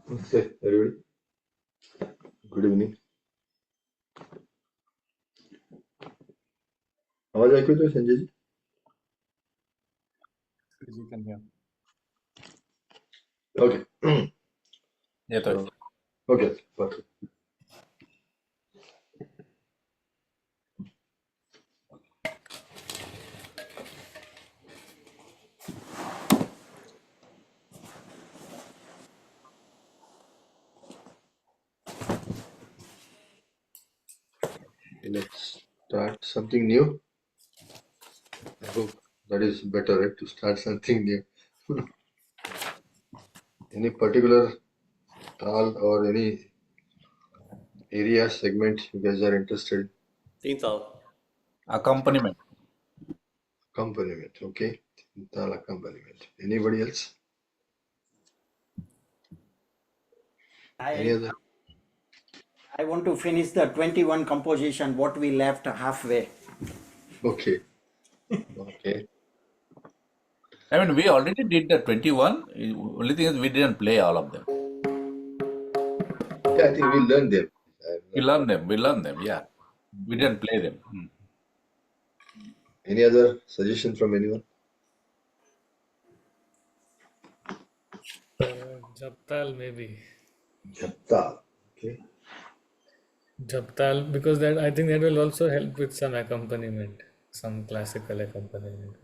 Okay, everybody. Good evening. आवाज ऐकू येतोय Sanjay ji? You can hear. Okay. येतोय. Okay, perfect. Let's start something new. I hope that is better, right? To start something new. Any particular tal or any area segment you guys are interested in? तीन साल Accompaniment. Accompaniment, okay. Tal accompaniment. Anybody else? Any other? I want to finish the 21 composition, what we left halfway. Okay. Okay. I mean, we already did the 21. Only thing is we didn't play all of them. Yeah, I think we learned them. We learned them. We learned them. Yeah. We didn't play them. Any other suggestion from anyone? Japtal maybe. Japtal. Okay. Japtal, because that I think that will also help with some accompaniment, some classical accompaniment.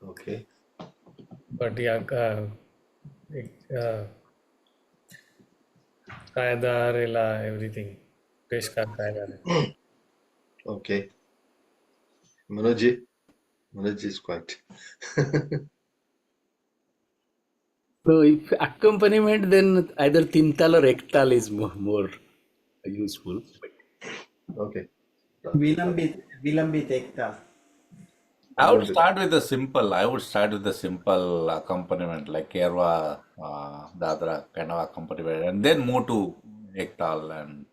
Okay. But yeah, Kaida, Rela, everything. Peshkar Kaida. Okay. Manoj is quite. So if accompaniment, then either tintal or ektal is more useful. Okay. Vilambit ekta. I would start with the simple. I would start with the simple accompaniment like Kerwa, Dadra kind of accompaniment, and then move to Ektal and.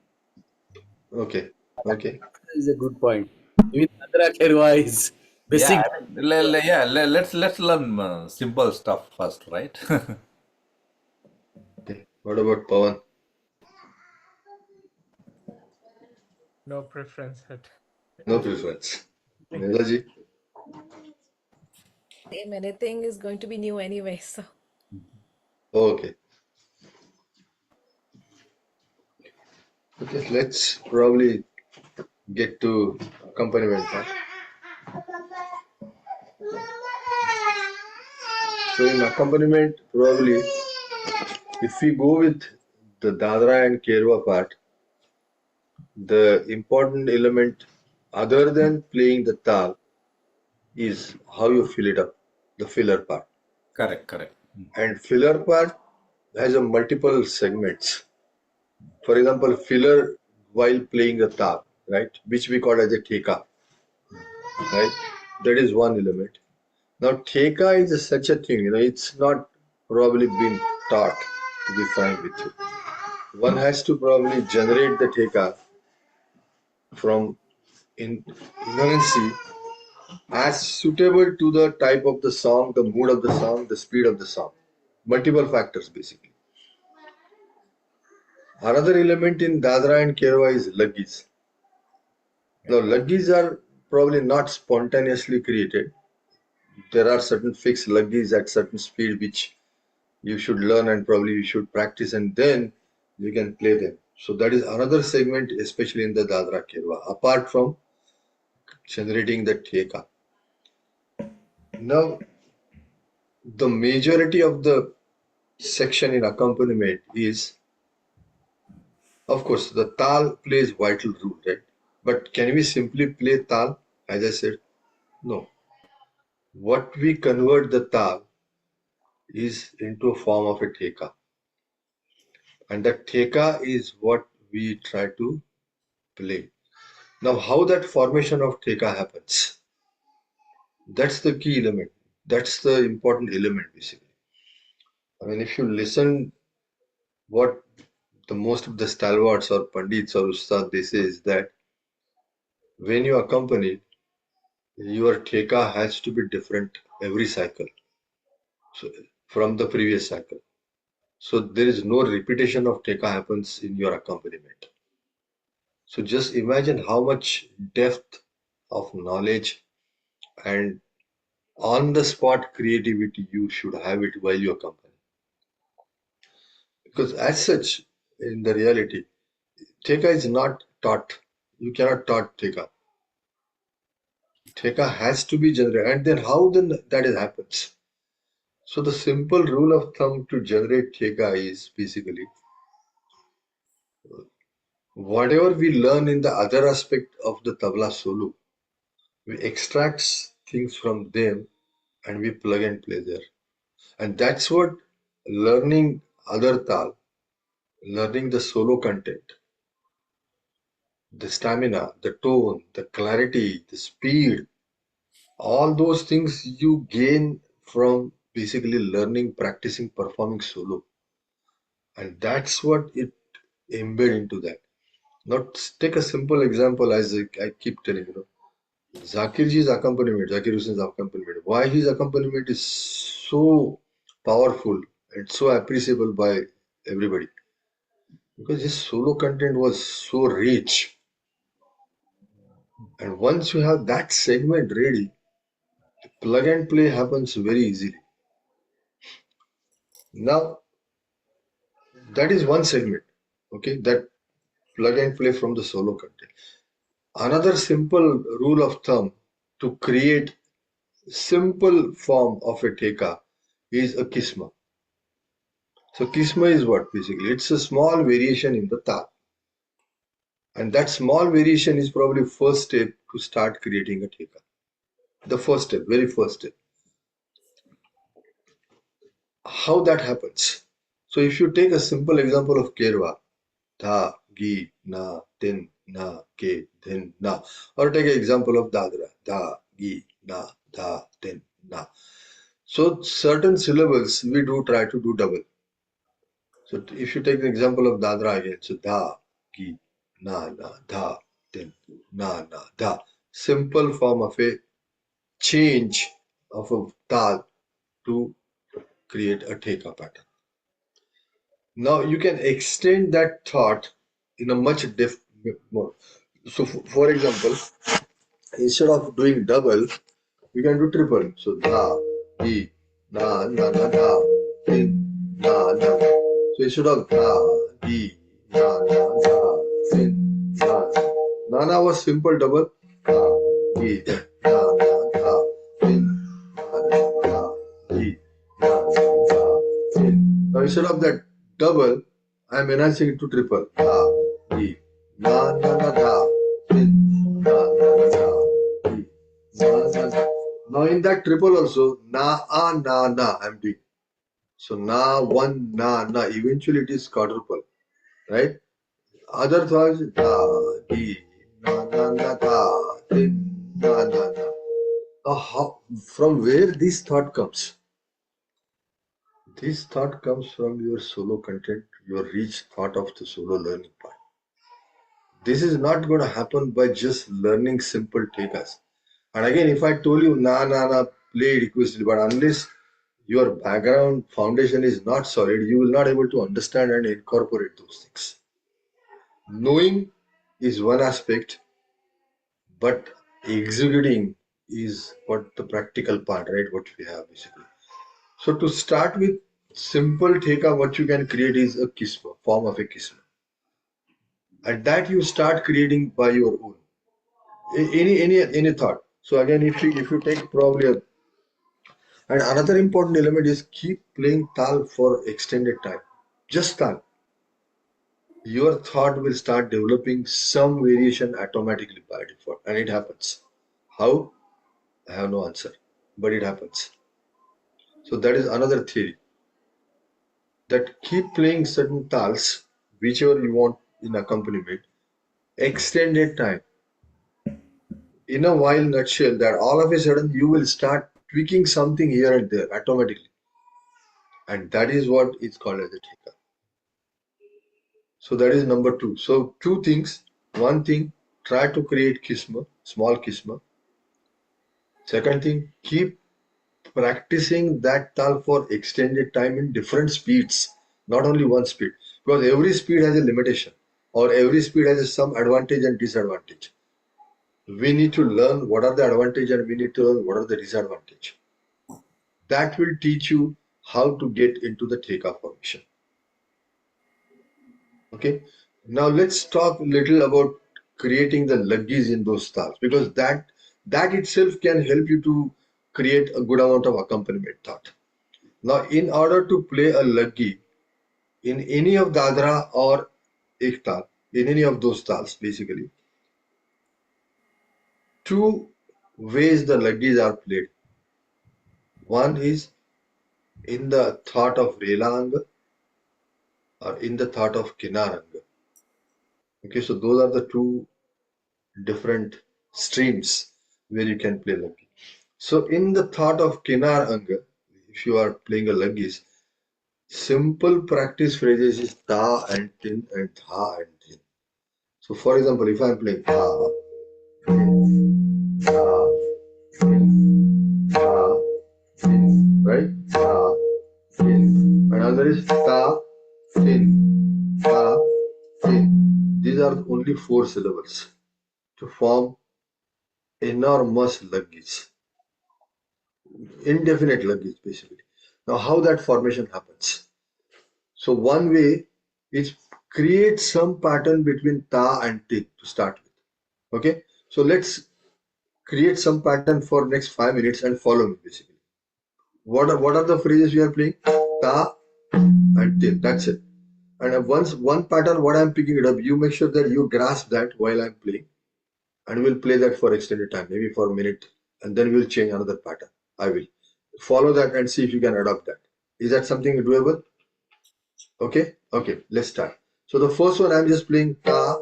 Okay. Okay. That is a good point. Even Adra Kherwa is basic. Yeah, let's learn simple stuff first, right? Okay. What about Pawan? No preference. No preference. Neelaji? Same, anything is going to be new anyway, so Okay. Okay, let's probably get to accompaniment. So in accompaniment, probably if we go with the Dadra and Kerwa part, the important element other than playing the tal is how you fill it up, the filler part. Correct. And filler part has a multiple segments. For example, filler while playing the tal, right, which we call as a theka, right? That is one element. Now, theka is such a thing, it's not probably been taught, to be frank with you. One has to probably generate the theka from ignorancy as suitable to the type of the song, the mood of the song, the speed of the song. Multiple factors, basically. Another element in Dadra and Kerwa is laggis. Now, laggis are probably not spontaneously created. There are certain fixed laggis at certain speed which you should learn and probably you should practice, and then you can play them. So that is another segment, especially in the Dadra Kerwa, apart from generating the theka. Now, the majority of the section in accompaniment is, of course, the tal plays vital role, right? But can we simply play tal? As I said, no. What we convert the tal is into a form of a theka. And that theka is what we try to play. Now, how that formation of theka happens, that's the key element. That's the important element, basically. I mean, if you listen what the most of the stalwarts or pandits or ustad, they say is that when you accompany, your theka has to be different every cycle, so from the previous cycle. So there is no repetition of teka happens in your accompaniment. So just imagine how much depth of knowledge and on the spot creativity you should have it while you accompany. Because as such, in the reality, teka is not taught. You cannot taught teka. Teka has to be generated. And then how then that is happens? So the simple rule of thumb to generate teka is basically whatever we learn in the other aspect of the tabla solo, we extract things from them and we plug and play there. And that's what learning other tal, learning the solo content, the stamina, the tone, the clarity, the speed, all those things you gain from basically learning, practicing, performing solo. And that's what it embed into that. Now take a simple example as I keep telling you. Zakirji's accompaniment, Zakir Hussain's accompaniment, why his accompaniment is so powerful and so appreciable by everybody. Because his solo content was so rich. And once you have that segment ready, plug and play happens very easily. Now, that is one segment, okay, that plug and play from the solo content. Another simple rule of thumb to create simple form of a teka is a kisma. So kisma is what basically? It's a small variation in the tal. And that small variation is probably first step to start creating a teka. The first step, very first step. How that happens? So if you take a simple example of Kerwa, tha, gi, na, tin, na, ke, then, na. Or take an example of Dadra, tha, gi, na, tha, tin, na. So certain syllables we do try to do double. So if you take the example of Dadra again, so da, gi, na, da, then na, da. Simple form of a change of a tal to create a teka pattern. Now you can extend that thought in a much more. So for example, instead of doing double, we can do triple. So da, gi, na, da, din, na. So instead of da, gi, da, din, na. Nana was simple double. Da, gi, da, din, da, gi, da, din. Now instead of that double, I am enhancing it to triple. Da, gi, da, din, da, gi. Now in that triple also, na, I'm doing. So na, one, na. Eventually it is quadruple, right? Other thoughts, da, di, da, din, na. From where this thought comes? This thought comes from your solo content, your rich thought of the solo learning part. This is not going to happen by just learning simple tekas. And again, if I told you na, play it equally, but unless your background foundation is not solid, you will not able to understand and incorporate those things. Knowing is one aspect, but executing is what the practical part, right? What we have basically. So to start with simple teka, what you can create is a kisma, form of a kisma. And that you start creating by your own. Any thought. So again, if you take probably and another important element is keep playing tal for extended time. Just tal. Your thought will start developing some variation automatically by default, and it happens. How? I have no answer, but it happens. So that is another theory. That keep playing certain tals, whichever you want in accompaniment, extended time. In a while nutshell, that all of a sudden you will start tweaking something here and there automatically. And that is what is called as a theta. So that is number two. So two things. One thing, try to create kisma, small kisma. Second thing, keep practicing that tal for extended time in different speeds. not only one speed, because every speed has a limitation, or every speed has some advantage and disadvantage. We need to learn what are the advantage and we need to learn what are the disadvantage. That will teach you how to get into the takeoff formation. Okay. Now let's talk a little about creating the luggis in those stars, because that itself can help you to create a good amount of accompaniment thought. Now, in order to play a luggi in any of Dadra or Ektal, in any of those tals, basically, two ways the luggis are played. One is in the thought of Relang or in the thought of Kinarang. Okay, so those are the two different streams where you can play luggi. So in the thought of Kinar Anga, if you are playing a luggis, simple practice phrases is ta and tin and tha and tin. So for example, if I'm playing tha, tin, tha, tin, tha, tin, right? Tha, tin. Another is ta, tin, tha, tin. These are only 4 syllables to form enormous luggis. Indefinite luggage basically. Now how that formation happens? So one way is create some pattern between ta and tin to start with. Okay, so let's create some pattern for next 5 minutes and follow me basically. What are the phrases we are playing? Ta and tin. That's it. And once one pattern, what I'm picking it up, you make sure that you grasp that while I'm playing, and we'll play that for extended time, maybe for a minute, and then we'll change another pattern. I will follow that and see if you can adopt that. Is that something doable? Okay, okay, let's start. So the first one, I'm just playing ta,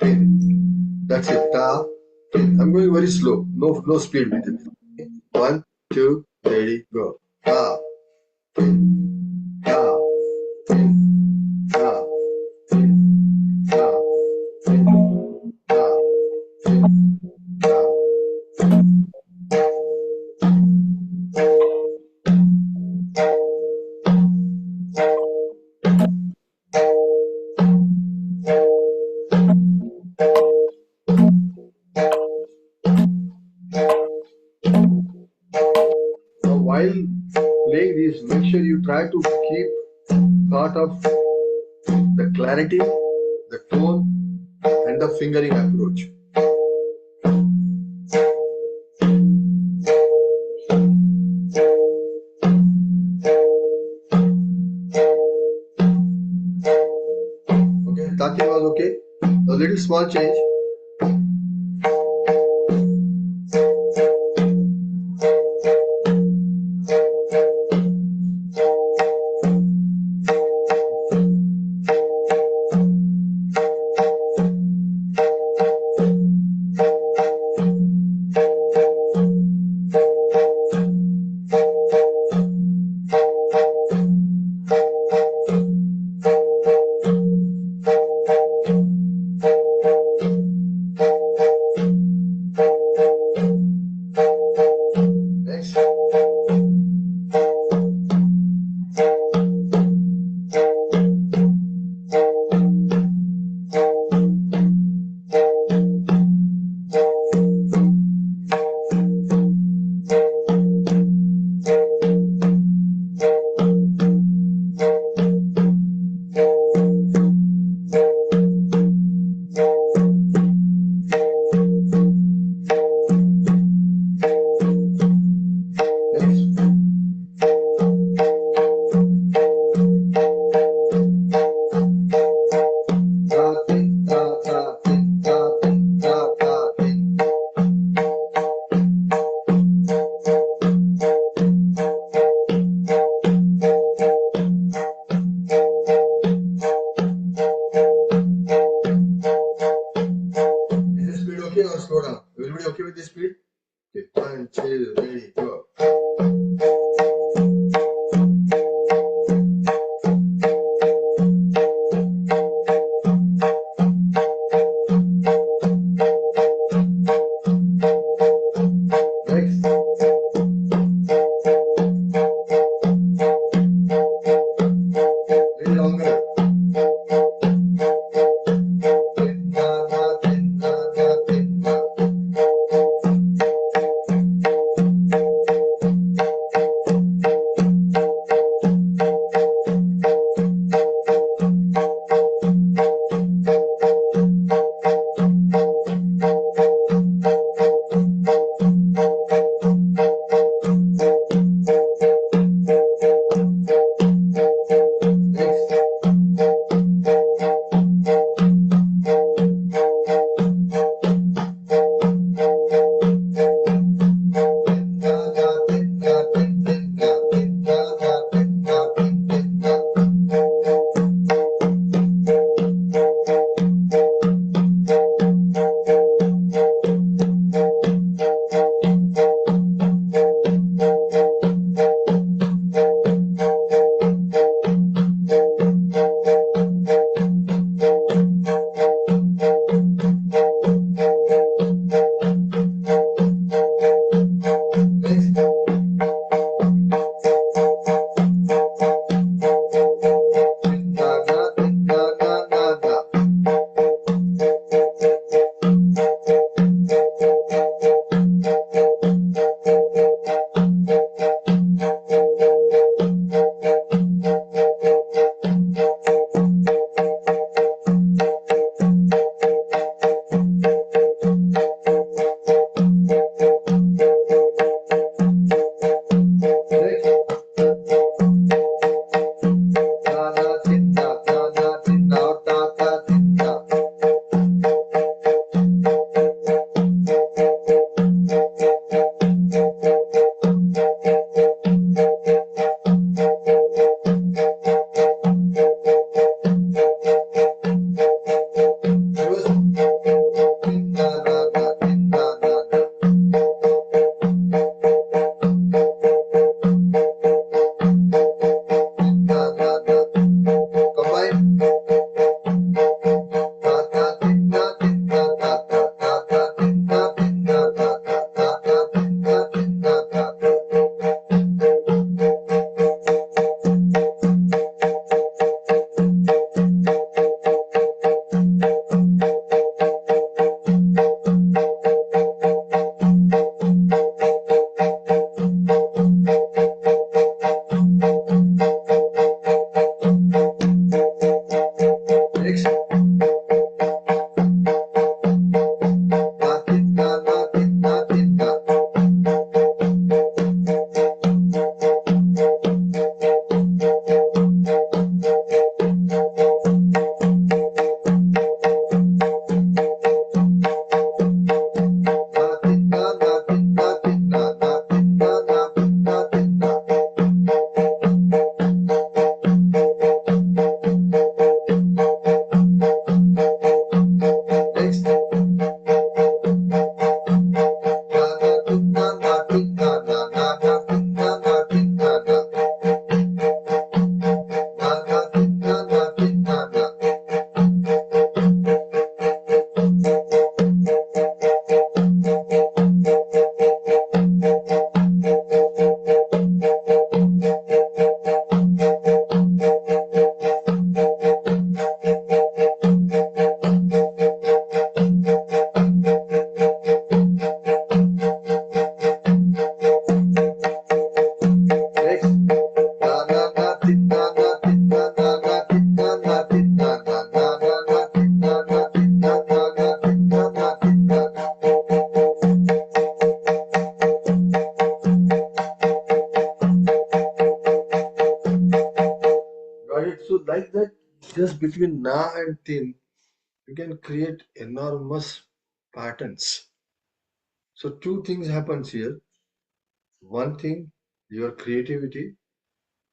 tin. That's it, ta, tin. I'm going very slow, no speed with it. Okay. 1, 2, ready, go. Ta, tin, ta, tin, ta, tin, ta, tin, ta, tin, ta. Now, while playing these, make sure you try to keep thought of the clarity, the tone, and the fingering approach. Okay, Takin was okay. A little small change. Next. Next. Ta, tin, ta, ta, tin, ta, tin, ta, ta, tin. Is the speed okay or slow down? Everybody okay with this speed? Okay, 1, 2, ready, go. Next. Ready, just between na and tin, you can create enormous patterns. So two things happens here. One thing, your creativity.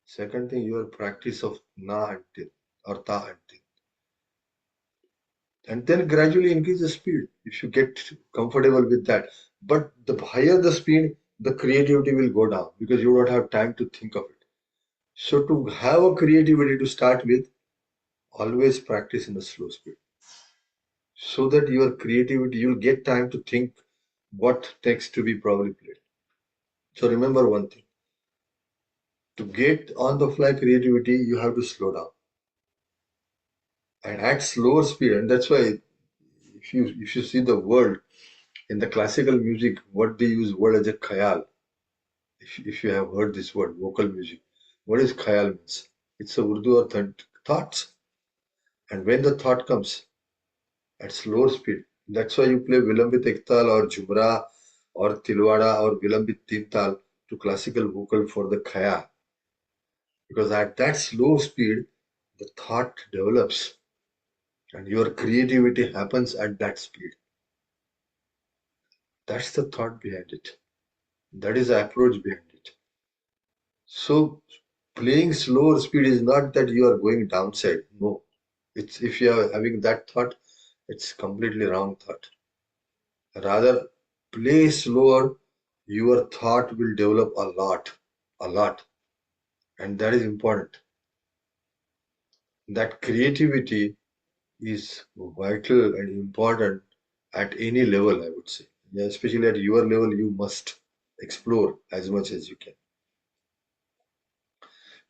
Second thing, your practice of na and tin or ta and tin. And then gradually increase the speed if you get comfortable with that. But the higher the speed, the creativity will go down because you don't have time to think of it. So to have a creativity to start with, always practice in a slow speed. So that your creativity, you'll get time to think what text to be probably played. So remember one thing. To get on the fly creativity, you have to slow down. And at slower speed, and that's why if you see the word in the classical music, what they use word as a khayal. If you have heard this word, vocal music, what is khayal means? It's a Urdu or thoughts. And when the thought comes at slower speed, that's why you play Vilambit Ektal or Jumra or Tilwada or Vilambit Tintal to classical vocal for the khayal. Because at that slow speed, the thought develops and your creativity happens at that speed. That's the thought behind it. That is the approach behind it. So playing slower speed is not that you are going downside. No. It's if you are having that thought, it's completely wrong thought. Rather, play slower, your thought will develop a lot. And that is important. That creativity is vital and important at any level, I would say. Yeah, especially at your level, you must explore as much as you can.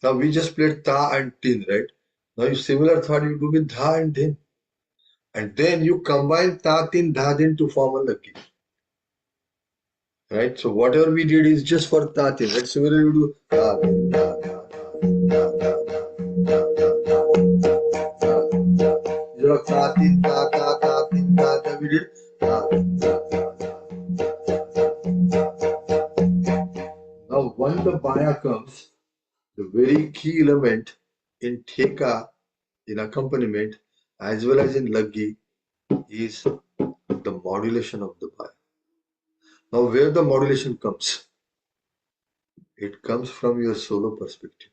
Now we just played ta and tin, right? Now you similar thought you do with dha and din. And then you combine ta, tin, dha, din to form a lucky. Right? So whatever we did is just for ta, tin. Right? Similarly, we do ta, tin, da, da, da, da, da, da, da, da. Instead of ta, tin, ta, tin, da, we did ta, tin, da, da, da. Now when the baya comes, the very key element in theka, in accompaniment, as well as in laggi, is the modulation of the baya. Now, where the modulation comes? It comes from your solo perspective.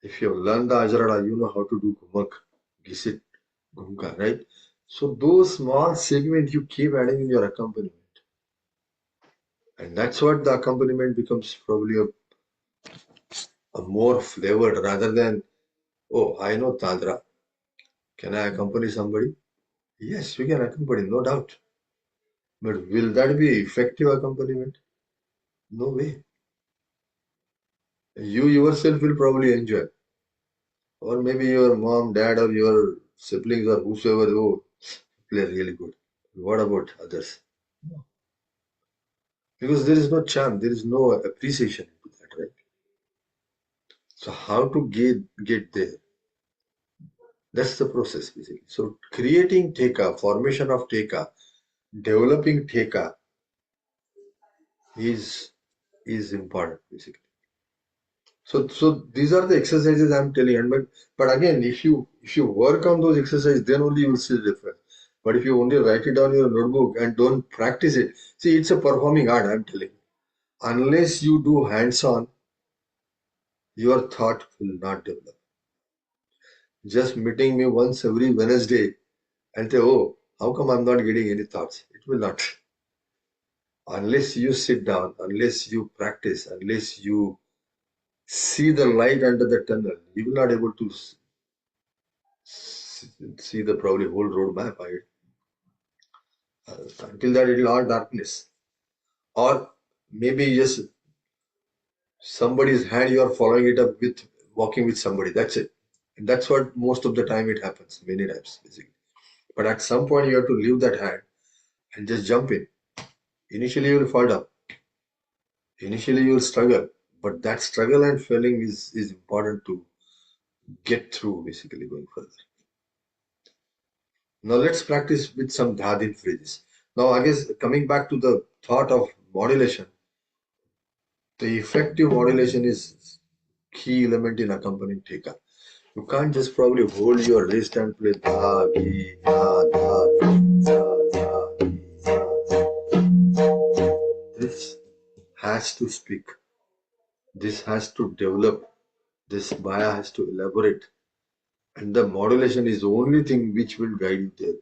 If you have learned the Ajarada, you know how to do Gumak, Gisit, Gumka, right? So those small segments you keep adding in your accompaniment. And that's what the accompaniment becomes probably a more flavored rather than, oh, I know Tadra. Can I accompany somebody? Yes, you can accompany, no doubt. But will that be effective accompaniment? No way. You yourself will probably enjoy. Or maybe your mom, dad, or your siblings, or whosoever, oh, play really good. What about others? No. Because there is no charm, there is no appreciation into that, right? So how to get there? That's the process basically. So creating theka, formation of theka, developing theka is important basically. So these are the exercises I'm telling you. But again, if you work on those exercises, then only you will see the difference. But if you only write it down in your notebook and don't practice it, see, it's a performing art, I'm telling you. Unless you do hands-on, your thought will not develop. Just meeting me once every Wednesday and say, oh, how come I'm not getting any thoughts? It will not. Unless you sit down, unless you practice, unless you see the light under the tunnel, you will not able to see the probably whole road map. Until that, it will all darkness. Or maybe just somebody's hand, you are following it up with walking with somebody. That's it. And that's what most of the time it happens, many times, basically. But at some point, you have to leave that hand and just jump in. Initially, you will fall down. Initially, you will struggle. But that struggle and failing is important to get through, basically, going further. Now, let's practice with some dhadin phrases. Now, I guess coming back to the thought of modulation, the effective modulation is key element in accompanying theka. You can't just probably hold your wrist and play da, gi, da, da, da, da, gi, da. This has to speak. This has to develop. This baya has to elaborate. And the modulation is the only thing which will guide you there.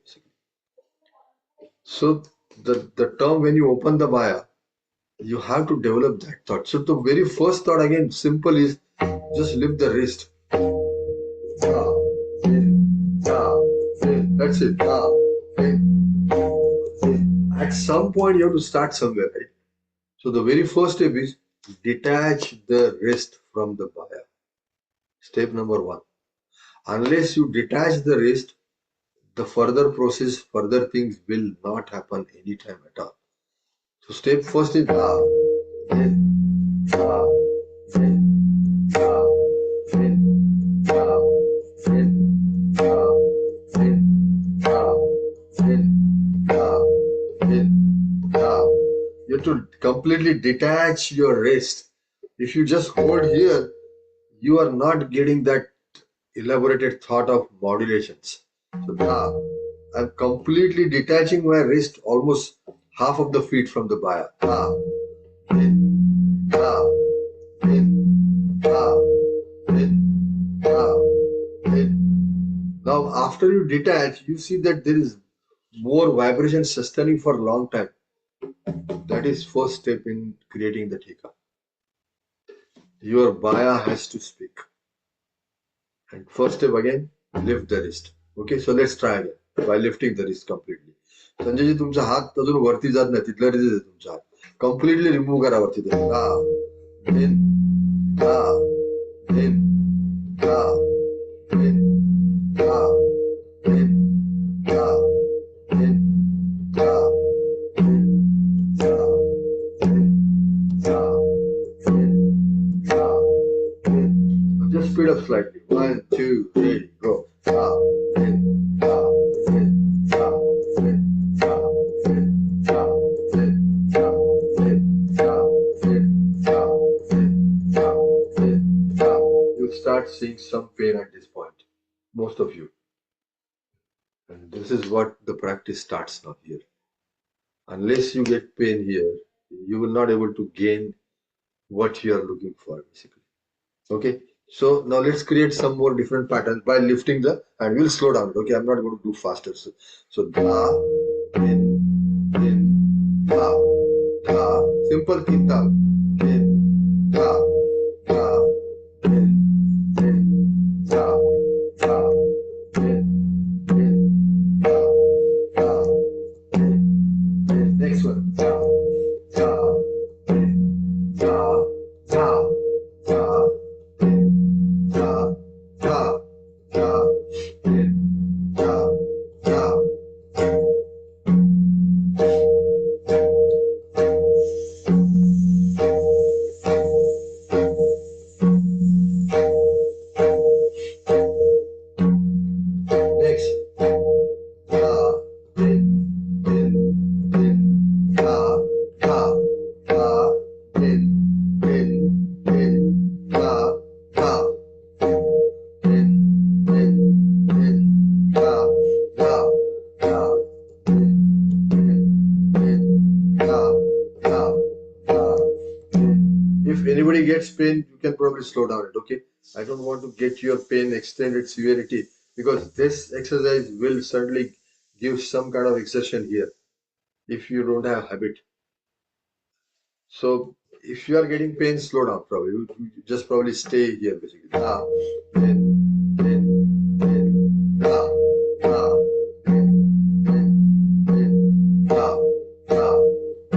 So the term when you open the baya, you have to develop that thought. So the very first thought again, simple is just lift the wrist. Da, in, da, in. That's it. Da, in, in. At some point you have to start somewhere, right? So the very first step is detach the wrist from the baya. Step number one. Unless you detach the wrist, the further process, further things will not happen anytime at all. So step first is da, in, da, in, da, in, da, in, da, in, da, in, da, in, da. You have to completely detach your wrist. If you just hold here, you are not getting that elaborated thought of modulations. So da, I'm completely detaching my wrist almost half of the feet from the baya. Da, in, da, in, da, in, da, in. Now, after you detach, you see that there is more vibration sustaining for a long time. That is first step in creating the thika. Your baya has to speak. And first step again, lift the wrist. Okay, so let's try again by lifting the wrist completely. Sanjay ji तुमचा हात अजून वरती जात नाही तिथला release आहे तुमचा हात कम्प्लिटली रिमूव्ह करा वरती in, da, in, da, in, da, in, da, in, da, in, da, in, da, in, da, in. Just speed up slightly. 1, 2, 3, go. Da, in, da, in, da, in, da, in, da, in, da, in, da, in, da, in, da, in, da. You start seeing some pain at this point, most of you. And this is what the practice starts now here. Unless you get pain here, you will not able to gain what you are looking for, basically. Okay, so now let's create some more different patterns by lifting the and we'll slow down. Okay, I'm not going to do faster. So da, in, da, simple kintal, in, da, in, da, in, da, in. Next one, da, in, da, da, da. Da, da, da, in, da, da. Next, da, in, da, da, da, in, da, da. If anybody gets pain, you can probably slow down it, okay? I don't want to get your pain extended severity because this exercise will certainly give some kind of exertion here if you don't have habit. So if you are getting pain, slow down probably. You just probably stay here basically. Da, in, da, da, in, da, da,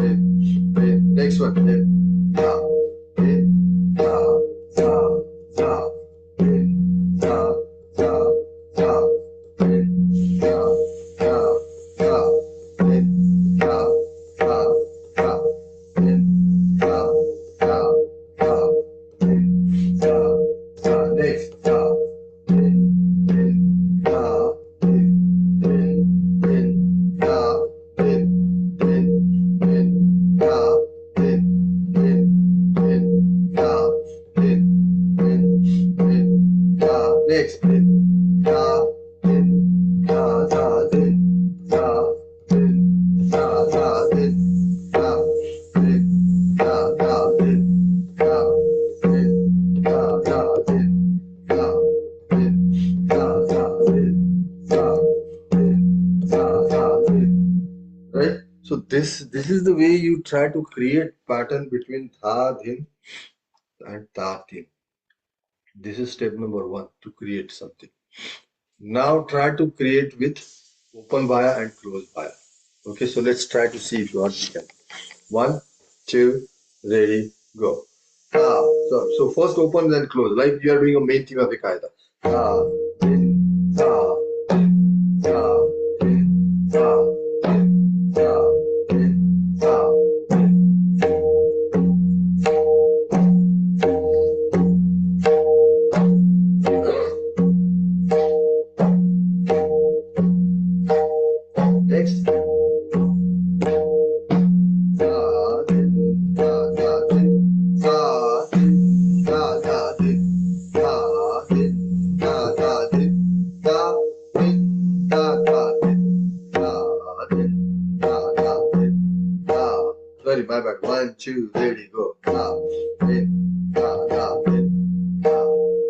in. Next one, in, da, da, da, da, in, da, da, da, in, da, da, da, in, da, da, da, in, da, da, da, in, da, da. Next, da, So this is the way you try to create pattern between tha, din and ta, tin. This is step number one to create something. Now try to create with open baya and close baya. Okay, so let's try to see if you can. 1, 2, ready, go. Ah, so first open then close, like you are doing a main theme of a kaida. Ah, din, ah, din, ah, din, ah, din, ah, din, ah. Next. Sorry, my bad. 1, 2, ready, go. Din, da, da, din, da,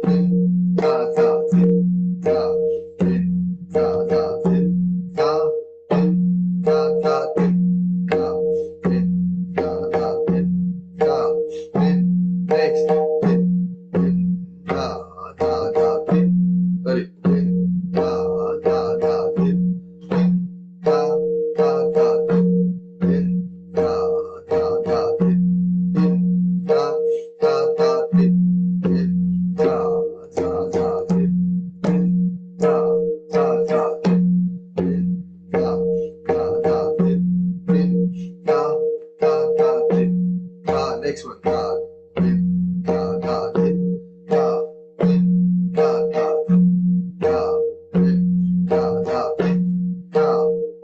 din, da, da, din, da, din, da, da, din, da, din, da, da, din, da, din, da, da, din, da, din. Next. Din, din, da, da, da, din. Sorry. Din, da, da, da, din, din, da, da, da, din, din, da, da, da, din, din, da, da, da, din, din, da, da, da, din, din, da, da, da, din, din, da, da, da, din, din, da, da, da, din. Next one. Da, din, da, da, din, da, din, da, da, din, da, din, da, da, din, da,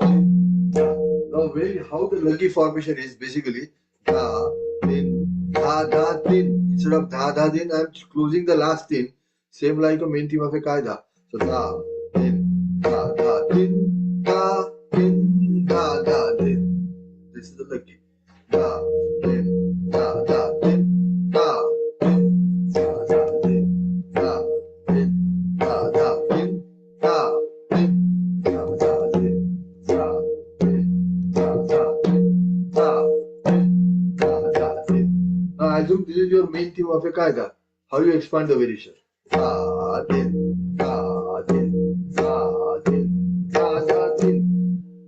din, da. Now, how the lucky formation is basically da, din, da, da, din. Instead of da, da, din, I'm closing the last din. Same like a main theme of a kaida. So da, din, da, da, din, da, din, da, da, din. This is the lucky. Da, din, da, da, din, da, din, da, da, din, da, din, da, da, din, da, din, da, da, din, da, din, da, da, din, da, din, da, da, din. Now assume this is your main theme of a kaida. How you expand the variation? Da, din, da, din, da, din, da, da, din.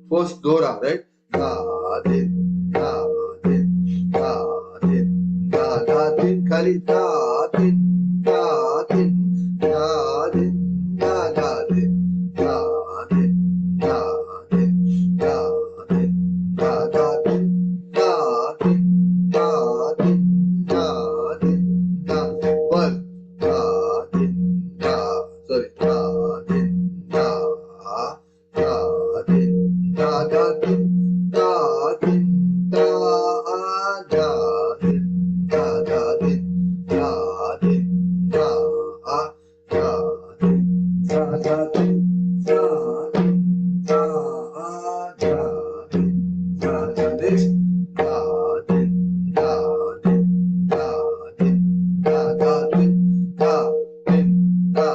First Dora, right? Da, din, da, din, da, din, da, da, din. Kali da, din, da, din, da, din, da, da, din, da, din, da, din, da, din, da, da, din, da, din, da, din, da, din, da. One, da, din, da, sorry, da, din, da, da, din, da, da, din, da, din, da, da, din, da, da, din, da, din, da, da, din, da, da, din, da, din, da, da, din, da, da. Next. Da, din, da, din, da, din, da, da, din, da, din, da,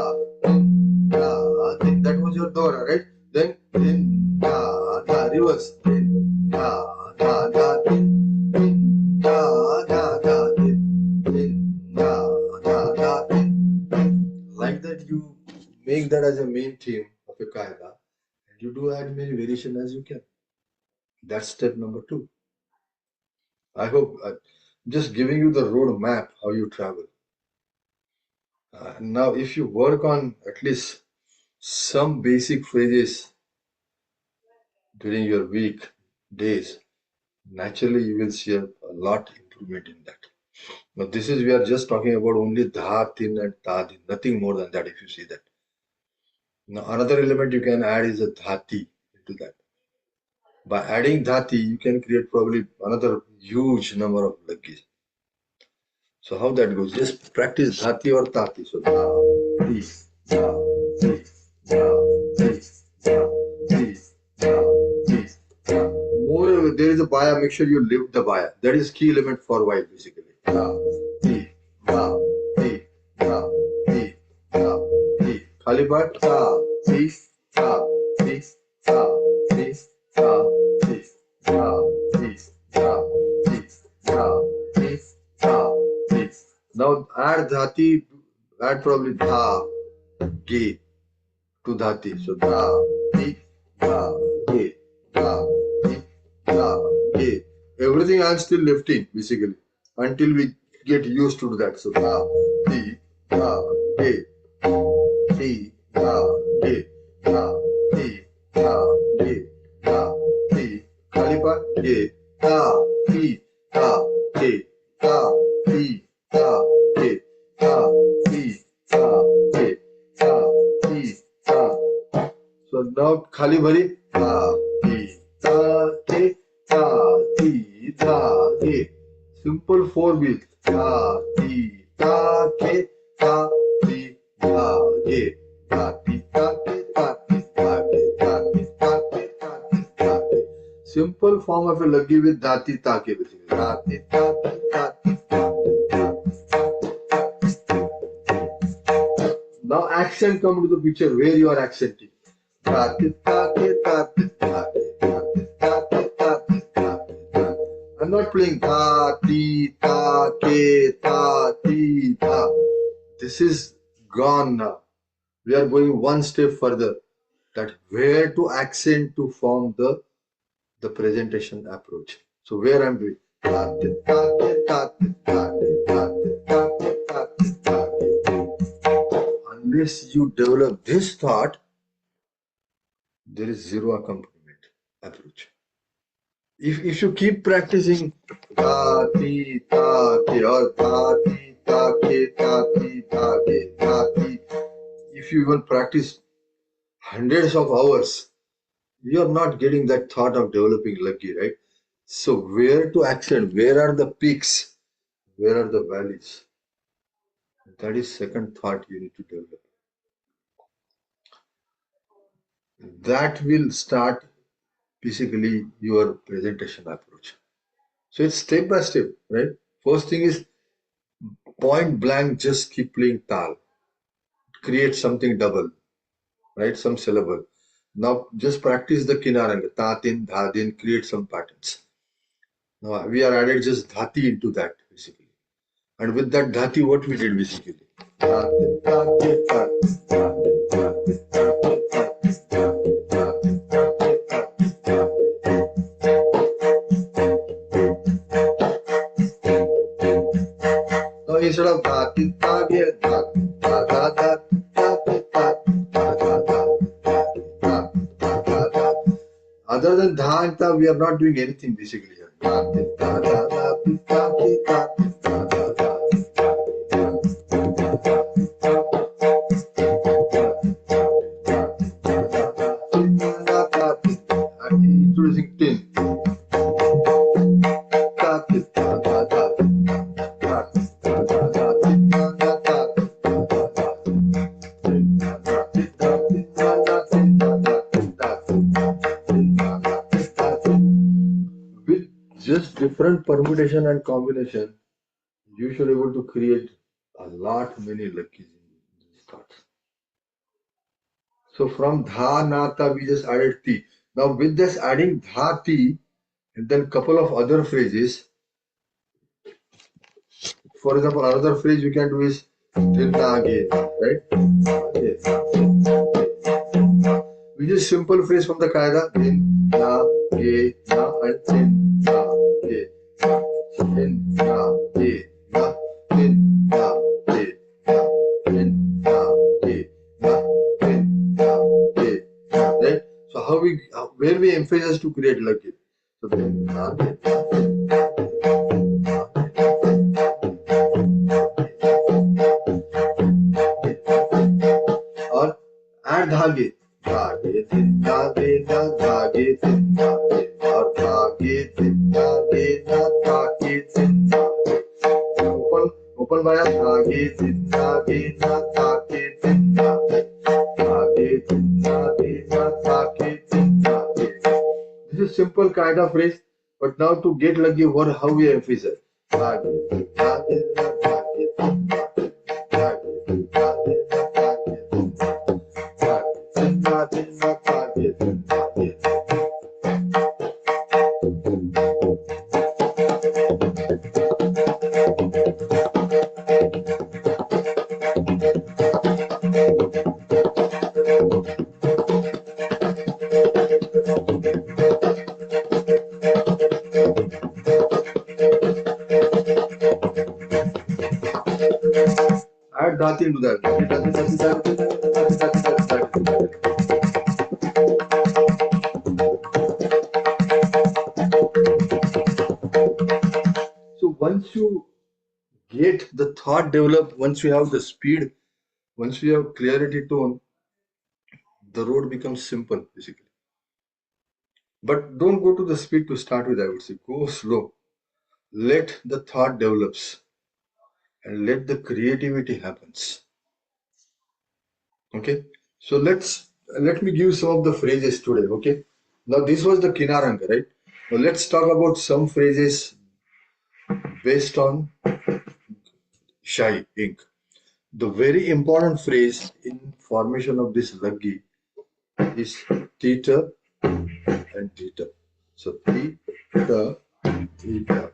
din, da, din. That was your Dora, right? Then din, da, da, reverse. Din, da, da, da, din, da, da, da, din, da, da, da, din. Like that, you make that as a main theme of a kaida, and you do as many variation as you can. That's step number 2. I hope I'm just giving you the road map how you travel. Now, if you work on at least some basic phrases during your week, days, naturally you will see a lot improvement in that. Now, this is we are just talking about only dha, tin, and ta, din, nothing more than that. If you see that. Now, another element you can add is a dhati into that. By adding dhati, you can create probably another huge number of luggage. So how that goes? Just practice dhati or tati. So dha, ti, dha, ti, dha, ti, dha, ti, dha, ti, dha. More there is a baya, make sure you lift the baya. That is key element for while basically. Dha, ti, dha, ti, dha, ti, dha, ti. Khali part dha, ti, dha, ti, dha, ti, dha, ti, dha, Now add dhati, add probably dha, ge to dhati. So dha, di, dha, ge, dha, di, dha, ge. Everything I'm still lifting basically until we get used to that. So dha, di, dha, ge, di, dha, ge, dha, di, dha, ge, dha, di. Khalipa, ge, dha, di, dha, ge, dha, di, dha, ge, dha, di, dha, ge, dha, di, dha. So now khali bhari dha, di, dha, ge, dha, di, dha, ge. Simple 4 beats. Dha, di, dha, ge, dha, di, dha, ge. Dha, di, dha, ge, dha, di, dha, ge. Dha, di, dha, ge, dha, di, dha, ge. Simple form of a laggi with dhati take basically. Dhati, dhati, dhati, dhati. Now accent come to the picture where you are accenting. Dhati, dhati, dhati, dhati, dhati, dhati, dhati, dhati, dhati. I'm not playing tha, ti, ta, ke, ta, ti, tha. This is gone now. We are going one step further. That where to accent to form the presentation approach. So where I'm doing. Ta, ti, ta, ke, ta, ti, ta, ke, ta, ti, ta, ke, ta, ti, ta, ke. Unless you develop this thought, there is zero accompaniment approach. If you keep practicing da ti ta ke or da ti ta ke ta ti ta ke ta ti, if you even practice hundreds of hours, you are not getting that thought of developing lucky, right? So where to accent? Where are the peaks? Where are the valleys? That is second thought you need to develop. That will start basically your presentation approach. So it's step by step, right? First thing is point blank, just keep playing tal. Create something double, right? Some syllable. Now just practice the kinaranga, tatin, dhadin, create some patterns. Now we are added just dhati into that basically. And with that dhati, what we did basically? Dhatin, dhatin, dhatin, dhatin, dhatin, dhatin, dhatin, dhatin, dhatin, dhatin, dhatin. Now instead of dhatin, dhatin, dhatin, dhatin, dhatin. Other than dha and ta, we are not doing anything basically here. I'm introducing tin. With just different permutation and combination, you should be able to create a lot many luckies in these cards. So from dha nata we just added ti. Now with this adding dha ti and then couple of other phrases. For example, another phrase you can do is Tirnage, right? Which is simple phrase from the Qaeda. Din na ge na and tin na ge. Din na ge na tin na ge na tin na ge na tin na ge. Right? So how we where we emphasize to create lucky. So din na ge na tin na और add धागे धागे दिन धागे ना धागे दिन धागे और धागे दिन धागे ना धागे दिन ओपन वाया धागे दिन धागे ना धागे दिन धागे धागे दिन धागे ना धागे दिन धागे. This is simple kind of phrase, but now to get lucky, what how we emphasize धागे दिन धागे ना धागे दिन धागे धागे दिन धागे ना धागे दिन dhati into that. Dhati, dhati, dhati, dhati, dhati, dhati. So once you get the thought developed, once you have the speed, once you have clarity tone, the road becomes simple basically. But don't go to the speed to start with, I would say. Go slow. Let the thought develops and let the creativity happens. Okay. So let me give some of the phrases today. Okay. Now this was the Kinaranga, right? Now let's talk about some phrases based on Shai ink. The very important phrase in formation of this Laggi is theta and theta. So theta, theta, theta,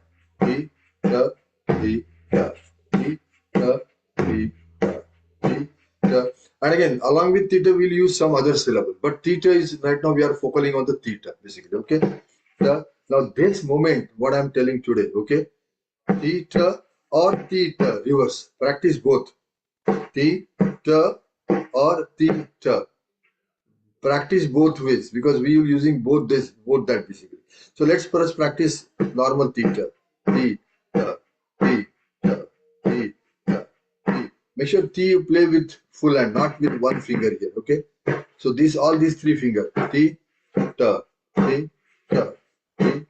theta, theta, theta, theta. And again, along with theta, we'll use some other syllable. But theta is right now we are focusing on the theta basically. Okay. Now this moment, what I'm telling today, okay, theta or theta reverse. Practice both. Theta or theta. Practice both ways because we are using both this, both that basically. So let's first practice normal theta. Theta, theta, theta, theta. Make sure T you play with full hand, not with one finger here. Okay. So these all these three fingers. Theta, theta, theta, theta.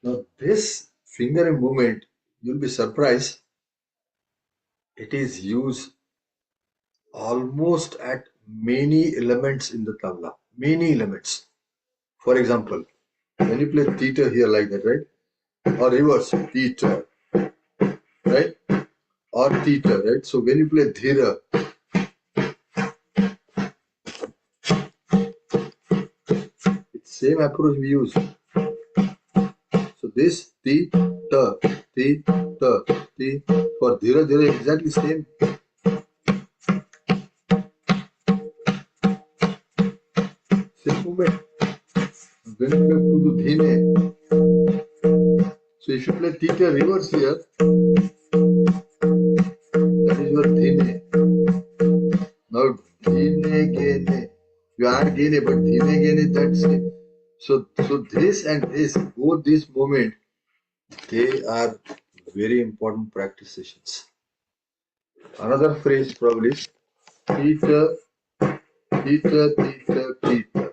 Now this fingering movement, you'll be surprised. It is used almost at many elements in the tabla. Many elements. For example, when you play theta here like that, right? Or reverse theta, right? Or theta, right? So when you play dhira, it's same approach we use. So this theta, theta, theta. For dhira, dhira exactly same. Same movement. When you have to do dhine, so if you play theta reverse here, that is your dhine. Now dhine gene, you add gene, but dhine gene that's it. So this and this, both this moment, they are very important practice sessions. Another phrase probably is theta, theta, theta, theta.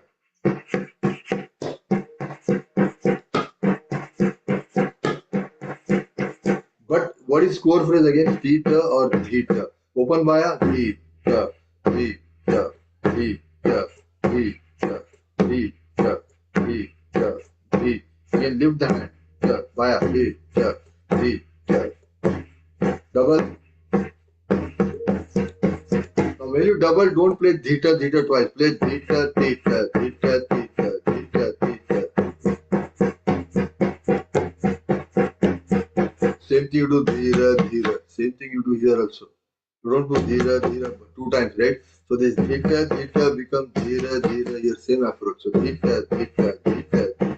But what is core phrase again? Theta or theta. Open baya, theta, theta, theta, theta, theta, theta, theta. Again lift the hand. Baya, theta, theta. Double. Now when you double, don't play theta, theta twice. Play theta, theta, theta, theta, theta, theta. Same thing you do dhira, dhira. Same thing you do here also. You don't do dhira, dhira two times, right? So this dhita, dhita become dhira, dhira. Your same approach. So dhita, dhita, dhita, dhita.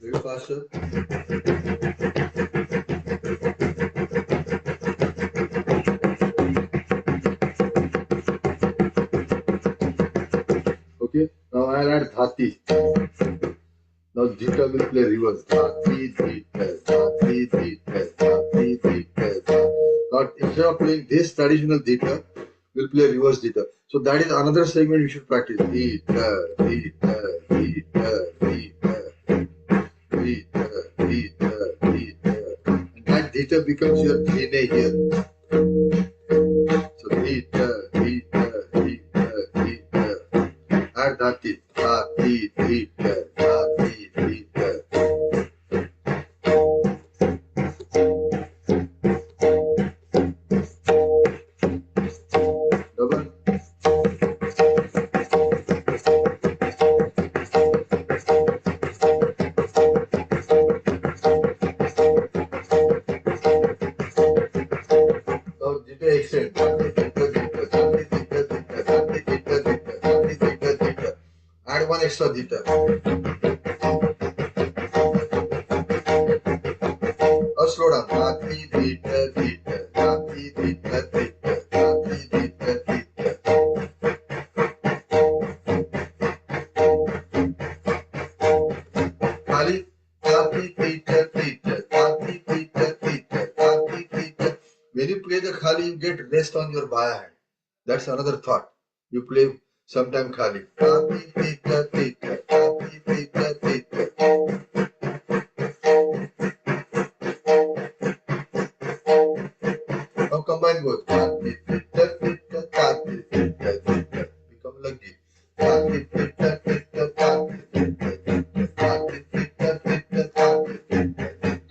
Very faster. Okay, now I'll add dhati. Now dhita will play reverse. Dhati, dhita, dhati, dhita, dhati, dhita, dhati. Now instead of playing this traditional dhita, we'll play reverse dhita. So that is another segment we should practice. Dhita, dhita, dhita, dhita, dhita, dhita, dhita. And that dhita becomes your dhine here. So dhita, dhita, dhita, dhita. Add dhati, dhati, dhita, dhati, dhita. Double. Add one extra dhita. Slow down. Dhati, dhita, dhita. Dhati, dhita, dhita. Dhati, dhita, dhita. Khali. Dhati, dhita, dhita. Dhati, dhita, dhita. Dhati, dhita. When you play the khali, you get rest on your baya hand. That's another thought. You play sometime khali. Dhati, dhita, dhita. Dhati, dhita, dhita. Now combine both. Dhati, dhita, dhita. Dhati, dhita, dhita. Become lucky. Dhati, dhita, dhita. Dhati, dhita, dhita. Dhati, dhita, dhita. Dhati, dhita, dhita.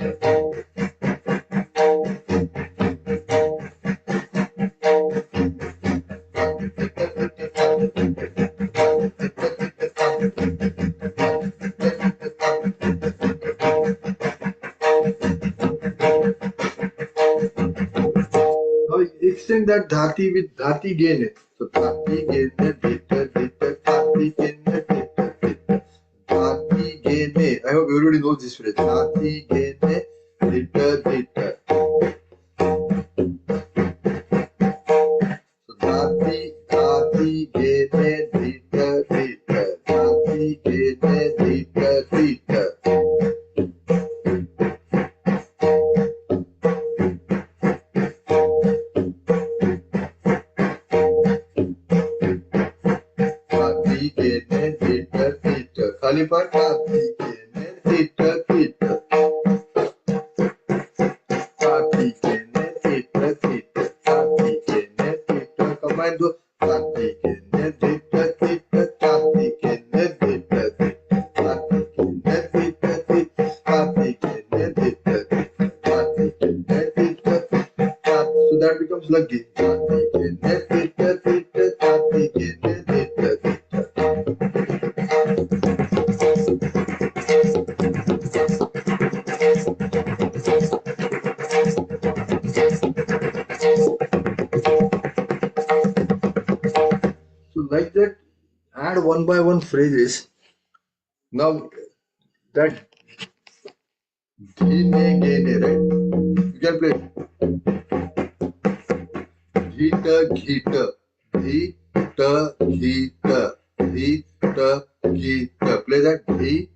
Now extend that dhati with dhati gain. So dhati gain dhita dhita dhati gain dhita dhita dhati gain. I hope everybody knows this phrase. Dhati gain dhita dhita. So dhati dhati gain dhita dhita dhati gain dhita dhita. Dhati gain dhita dhita. Khali par dhati gain dhita dhita. Dhati gain dhita dhita. Dhati gain dhita. Combine the dhati gain dhita dhita. Dhati gain dhita dhita. Dhati gain dhita dhita. Dhati gain dhita dhita. Dhati gain dhita dhita. So that becomes lucky. Dhati gain dhita dhita. Dhati gain dhita dhita. So like that, add one by one phrases. Now that dhine gene, right? You can play dhita ghita, dhita ghita, dhita ghita. Play that dhi.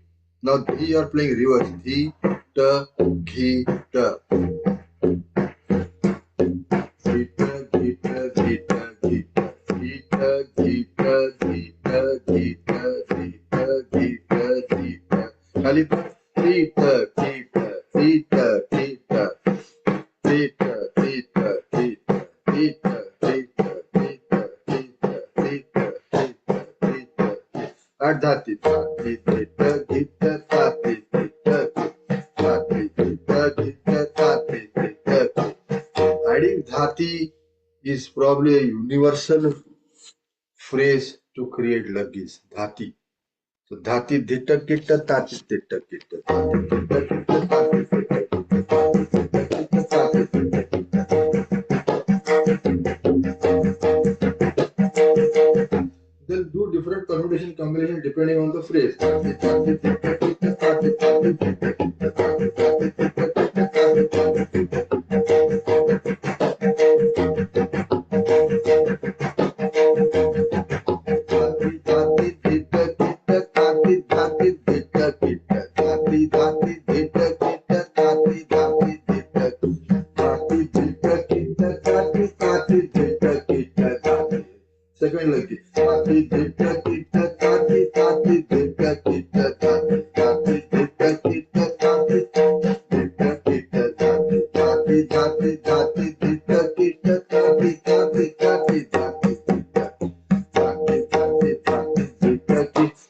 Now dhi you are playing reverse. Dhita ghita. Dhita ghita dhita ghita. Dhita ghita dhita ghita dhita ghita dhita. Khali par dhita ghita dhita ghita. Dhita dhita dhita dhita dhita dhita dhita dhita dhita dhita. Add dhati dhati dhita ghita dhati dhita dhati dhita ghita dhati dhita. Adding dhati is probably a universal phrase to create laggis. Dhati. So dhati dhita kita tati dhita kita. Dhati dhita kita tati dhita kita. Dhati dhita kita tati dhita kita. Then do different permutation combination depending on the phrase. Dhati dhati dhita kita tati dhati dhita kita. Dhati dhati dhita kita tati dhati dhita kita. Second like this.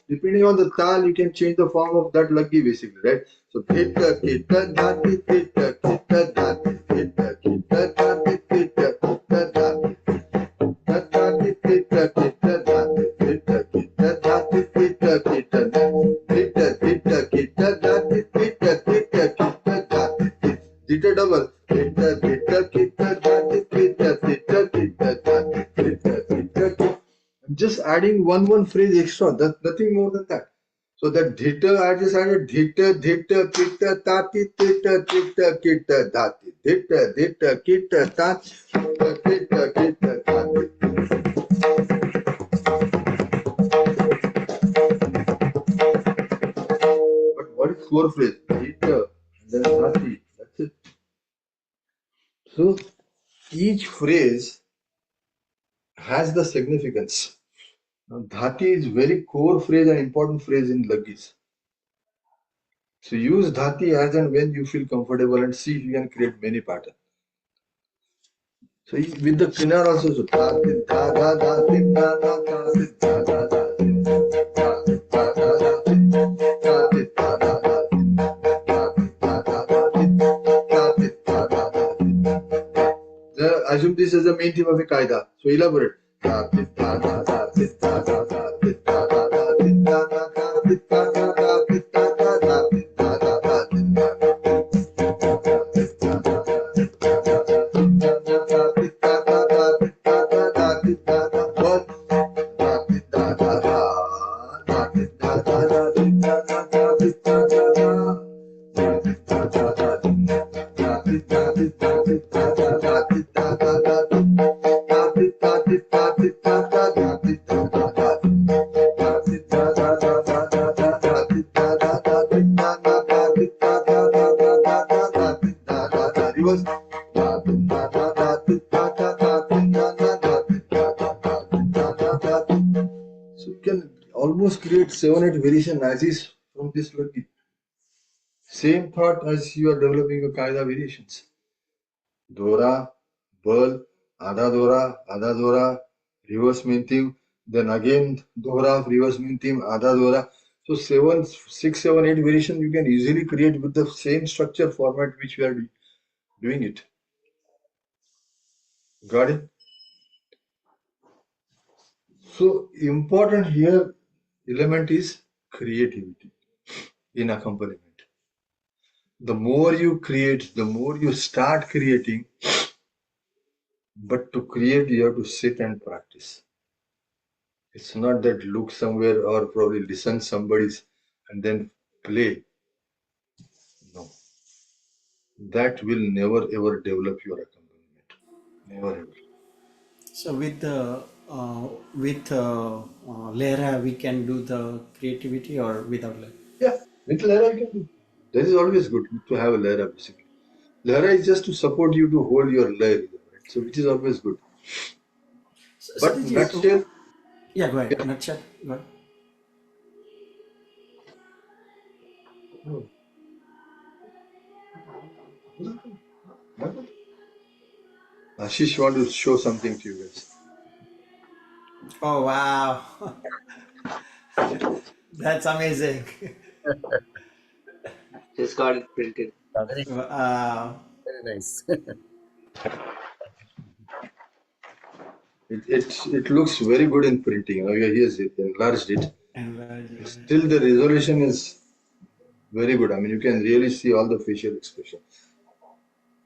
Depending on the tal, you can change the form of that laggi basically, right? So dhita kita dhati dhita kita dhati dhita kita dhati dhita kita dhati dhati dhita kita dhati dhita kita dhati dhita kita dhita dhita kita dhati dhita dhita kita dhati dhita double dhita dhita kita dhati dhita dhita just adding one phrase extra. That's nothing more than that. So that dhita, I just added dhita, dhita, kita, tati, tita, kita, kita, dhati, dhita, dhita, kita, tati, kita, kita, dhati. But what is core phrase? Dhita, then dhati. That's it. So each phrase has the significance. Now, dhati is very core phrase and important phrase in Lagis. So use dhati as and when you feel comfortable and see if you can create many patterns. So with the kinar also, so dhati, dha, dha, dha, din, da, da, dhati, dha, dha, dha, din, dhati, dha, dha, dha, din, dhati, dha, dha, dha, din, dhati, dha, dha, dha, din, dhati, dha, dha, dha, din. Assume this is the main theme of a qaida. So elaborate. Dhati, dha, dha, dha, din, dha, dha, dha, din, dha, dha, dha, din, dha, dha, dha, din, dha, dha, dha, din, dha, dha, dha, din, dha, dha, dha, din, dha, dha. So you can almost create 7-8 variation as is from this Lagi. Same thought as you are developing a Qaida variations. Dora, Bal, Adha Dora, reverse main theme, then again Dora, reverse main theme, Adha Dora. So 7, 6, 7, 8 variation you can easily create with the same structure format which we are doing it. Got it? So important here element is creativity in accompaniment. The more you create, the more you start creating, but to create you have to sit and practice. It's not that look somewhere or probably listen somebody's and then play. No. That will never ever develop your accompaniment. Never ever. So with Lehra, we can do the creativity or without Lehra? Yeah, with Lehra you can do. That is always good to have a Lehra basically. Lehra is just to support you to hold your Lehra, right? So which is always good. But Satiji, nutshell, yeah, go ahead. yeah. Nutshell, go ahead. Ashish want to show something to you guys. Oh, wow. That's amazing. Just got it printed. Very, Wow. very nice. It looks very good in printing. He has enlarged it. And Still the resolution is very good. I mean, you can really see all the facial expression.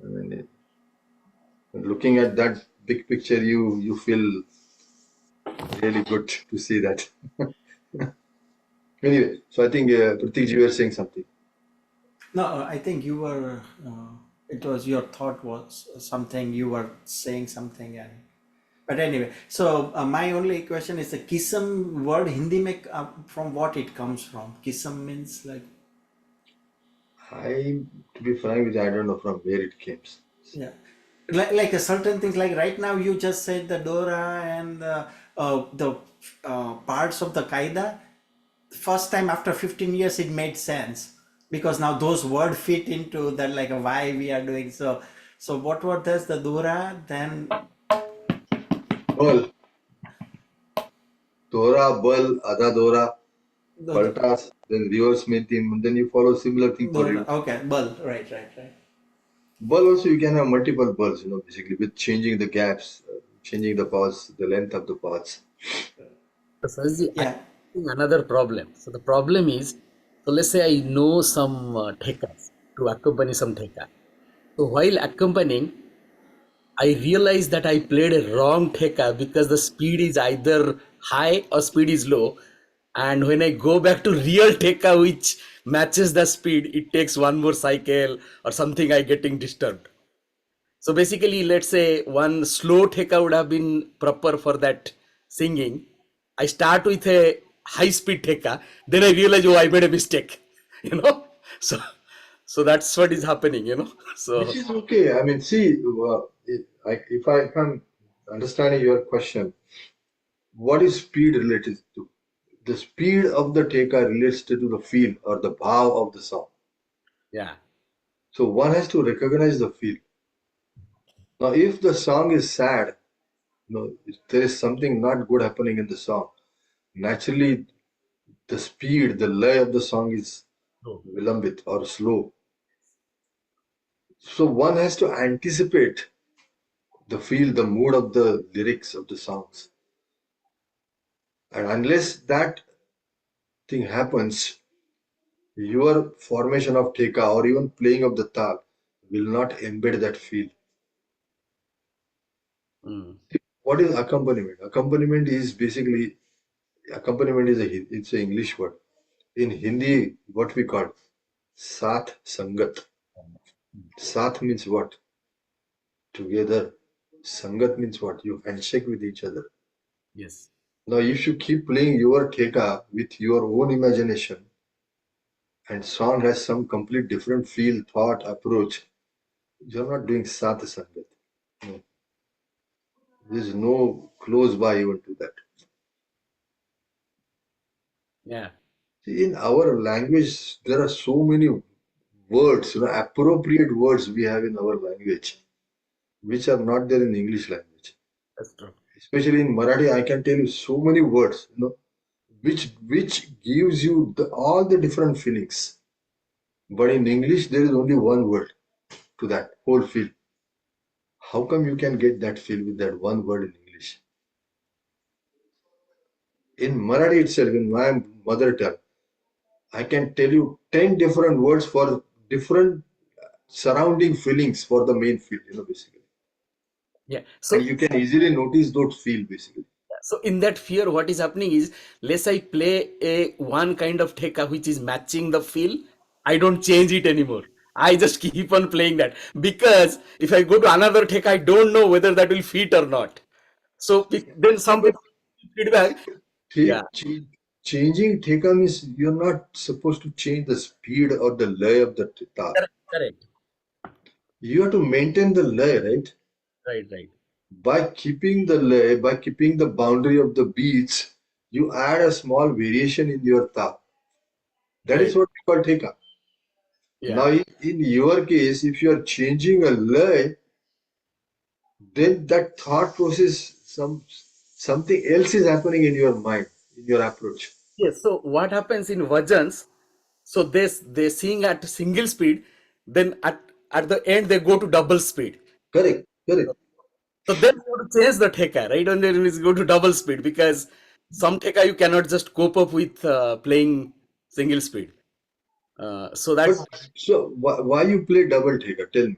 I mean, looking at that big picture, you feel really good to see that. Anyway, so I think Pratik, you were saying something. no, I think you were, it was your thought was something, you were saying something. But anyway, so my only question is the kisam word Hindi mein, from what it comes from? Kisam means like, To be frank with you, I don't know from where it came. yeah, like a certain things, like right now you just said the Dora and the parts of the Qaida. First time after 15 years it made sense because now those words fit into that, like why we are doing so. So what was this, the Dora, then Bal, Dora, Bal, Adha Dora, the Paltas, then reverse main theme, and then you follow similar thing for Dora, you. okay, Bal, right. Bal also you can have multiple balls, basically with changing the gaps, changing the pause, the length of the pause. So Saji, I Yeah, think another problem. So the problem is, so let's say I know some thekas to accompany some theka. So while accompanying, I realized that I played a wrong theka because the speed is either high or speed is low. And when I go back to real theka, which matches the speed, it takes one more cycle or something. I getting disturbed. So basically, let's say one slow theka would have been proper for that singing. I start with a high speed theka, then I realize, oh, I made a mistake. You know, so so that's what is happening. Which So is okay. I mean, see, if I'm understanding your question, what is speed related to? The speed of the teka relates to the feel or the bhav of the song. yeah. So one has to recognize the feel. Now, if the song is sad, if there is something not good happening in the song, naturally the speed, the lay of the song is vilambit or slow. So one has to anticipate the feel, the mood of the lyrics of the songs. And unless that thing happens, your formation of teka or even playing of the tal will not embed that feel. Mm. What is accompaniment? Accompaniment is it's an English word. In Hindi, what we call Saath Sangat. Saath means what? Together. Sangat means what? You handshake with each other. Yes. Now, if you keep playing your theka with your own imagination and song has some complete different feel, thought, approach, you're not doing Saath Sangat. No. There's no close by even to that. Yeah. See, in our language, there are so many words, appropriate words we have in our language, which are not there in English language. That's true. Especially in Marathi, I can tell you so many words, which gives you all the different feelings. But in English, there is only one word to that whole feel. How come you can get that feel with that one word in English? In Marathi itself, in my mother tongue, I can tell you 10 different words for different surrounding feelings for the main feel, basically. Yeah. And you can easily notice those feel, basically. So in that fear, what is happening is, let's I play a one kind of theka which is matching the feel. I don't change it anymore. I just keep on playing that because if I go to another theka, I don't know whether that will fit or not. So then Yeah, some but people feedback. Yeah. changing theka means you're not supposed to change the speed or the lay of the tal. Correct. Correct. You have to maintain the lay, right? Right. Right. By keeping the lay, by keeping the boundary of the beats, you add a small variation in your tal. That is Right. what we call theka. Yeah. Now, in your case, if you are changing a lay, then that thought process, something else is happening in your mind, in your approach. Yes. So what happens in bhajans? So they sing at single speed, then at the end they go to double speed. Correct, correct. So then you have to change the theka, right? And then it's go to double speed because some theka you cannot just cope up with playing single speed. So But that so why you play double theka? Tell me,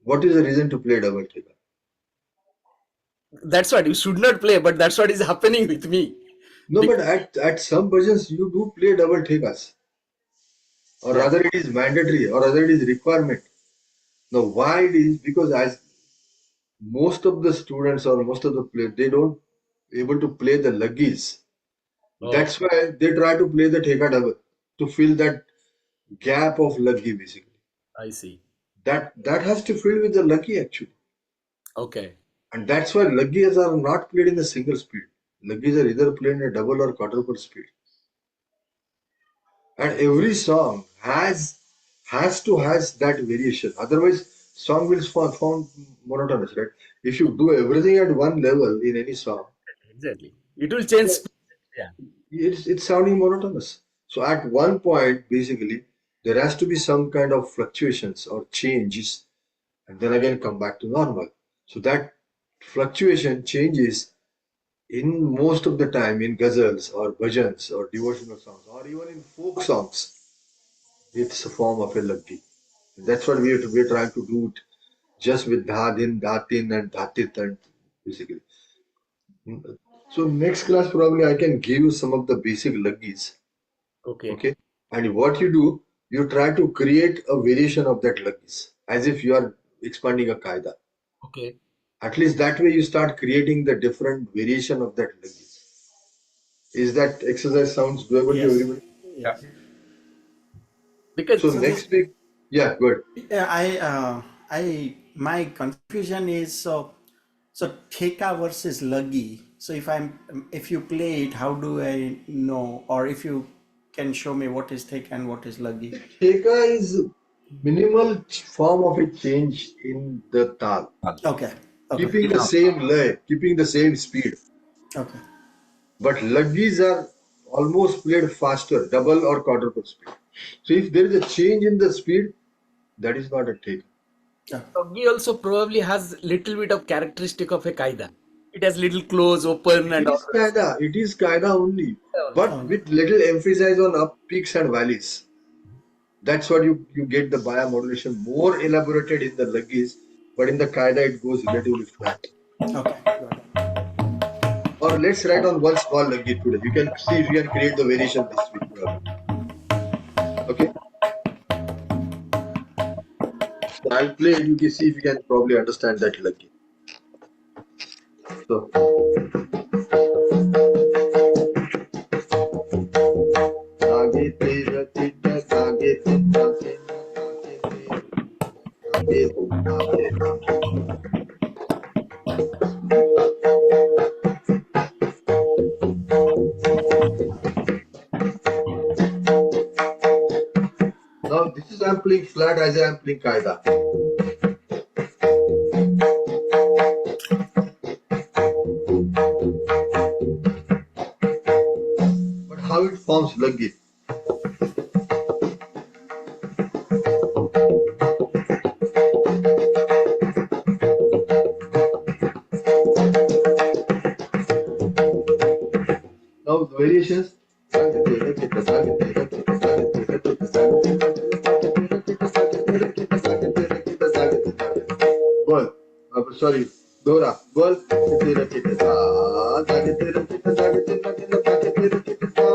what is the reason to play double theka? that's what you should not play, but that's what is happening with me. No, but Because, at some versions you do play double thekas, or yeah. rather it is mandatory, or rather it is requirement. Now, why it is because as most of the students or most of the players they don't able to play the luggis. Oh, That's why they try to play the theka double to fill that gap of luggi basically. I see. That has to fill with the luggi actually. Okay. And that's why luggis are not played in a single speed. Luggis are either played in a double or quadruple speed. And every song has to has that variation. Otherwise, song will sound monotonous, right? If you do everything at one level in any song, Exactly. It will change speed. Yeah. it's sounding monotonous. So at one point, basically, there has to be some kind of fluctuations or changes, and then again come back to normal. So that fluctuation changes in most of the time in ghazals or bhajans or devotional songs or even in folk songs. It's a form of a laggi. That's what we're trying to do it just with dha, din, dhatin, and dhatit, and basically. So next class probably I can give you some of the basic laggis. Okay. Okay. And what you do, you try to create a variation of that laggis as if you are expanding a qaida. Okay. At least that way you start creating the different variation of that laggis. Is that exercise sounds doable to Yes. everybody? Yes. So Because So this, next week, yeah, good. my confusion is so Theka versus Luggy. So if you play it, how do I know? Or if you can show me what is Theka and what is Luggy? Theka is minimal form of a change in the tal, Okay. Okay. keeping the same lay, keeping the same speed. Okay. But luggis are almost played faster, double or quarter per speed. So if there is a change in the speed, that is not a take. Yeah. Doggy also probably has little bit of characteristic of a kaida. It has little close, open, and all. It is qaida only, but Oh, with little emphasis on up peaks and valleys. That's what you get the biomodulation more elaborated in the luggis, but in the qaida it goes relatively flat. okay. Got it. Or let's write on one small luggi today. You can see if you can create the variation this week. Okay, so I'll play it. You can see if you can probably understand that luggi. So. Dage tera tita dage tita tena dage tera dage tita. Now this is I'm playing flat as I'm playing qaida. But how it forms luggi? Now the variations. Dage tera tita dage tera tita dage tera tita dage tera tita dage tera tita dage tita. Bol. Sorry. Dora. Bol. Tera tita da. Dage tera tita dage tera tita dage tera tita da.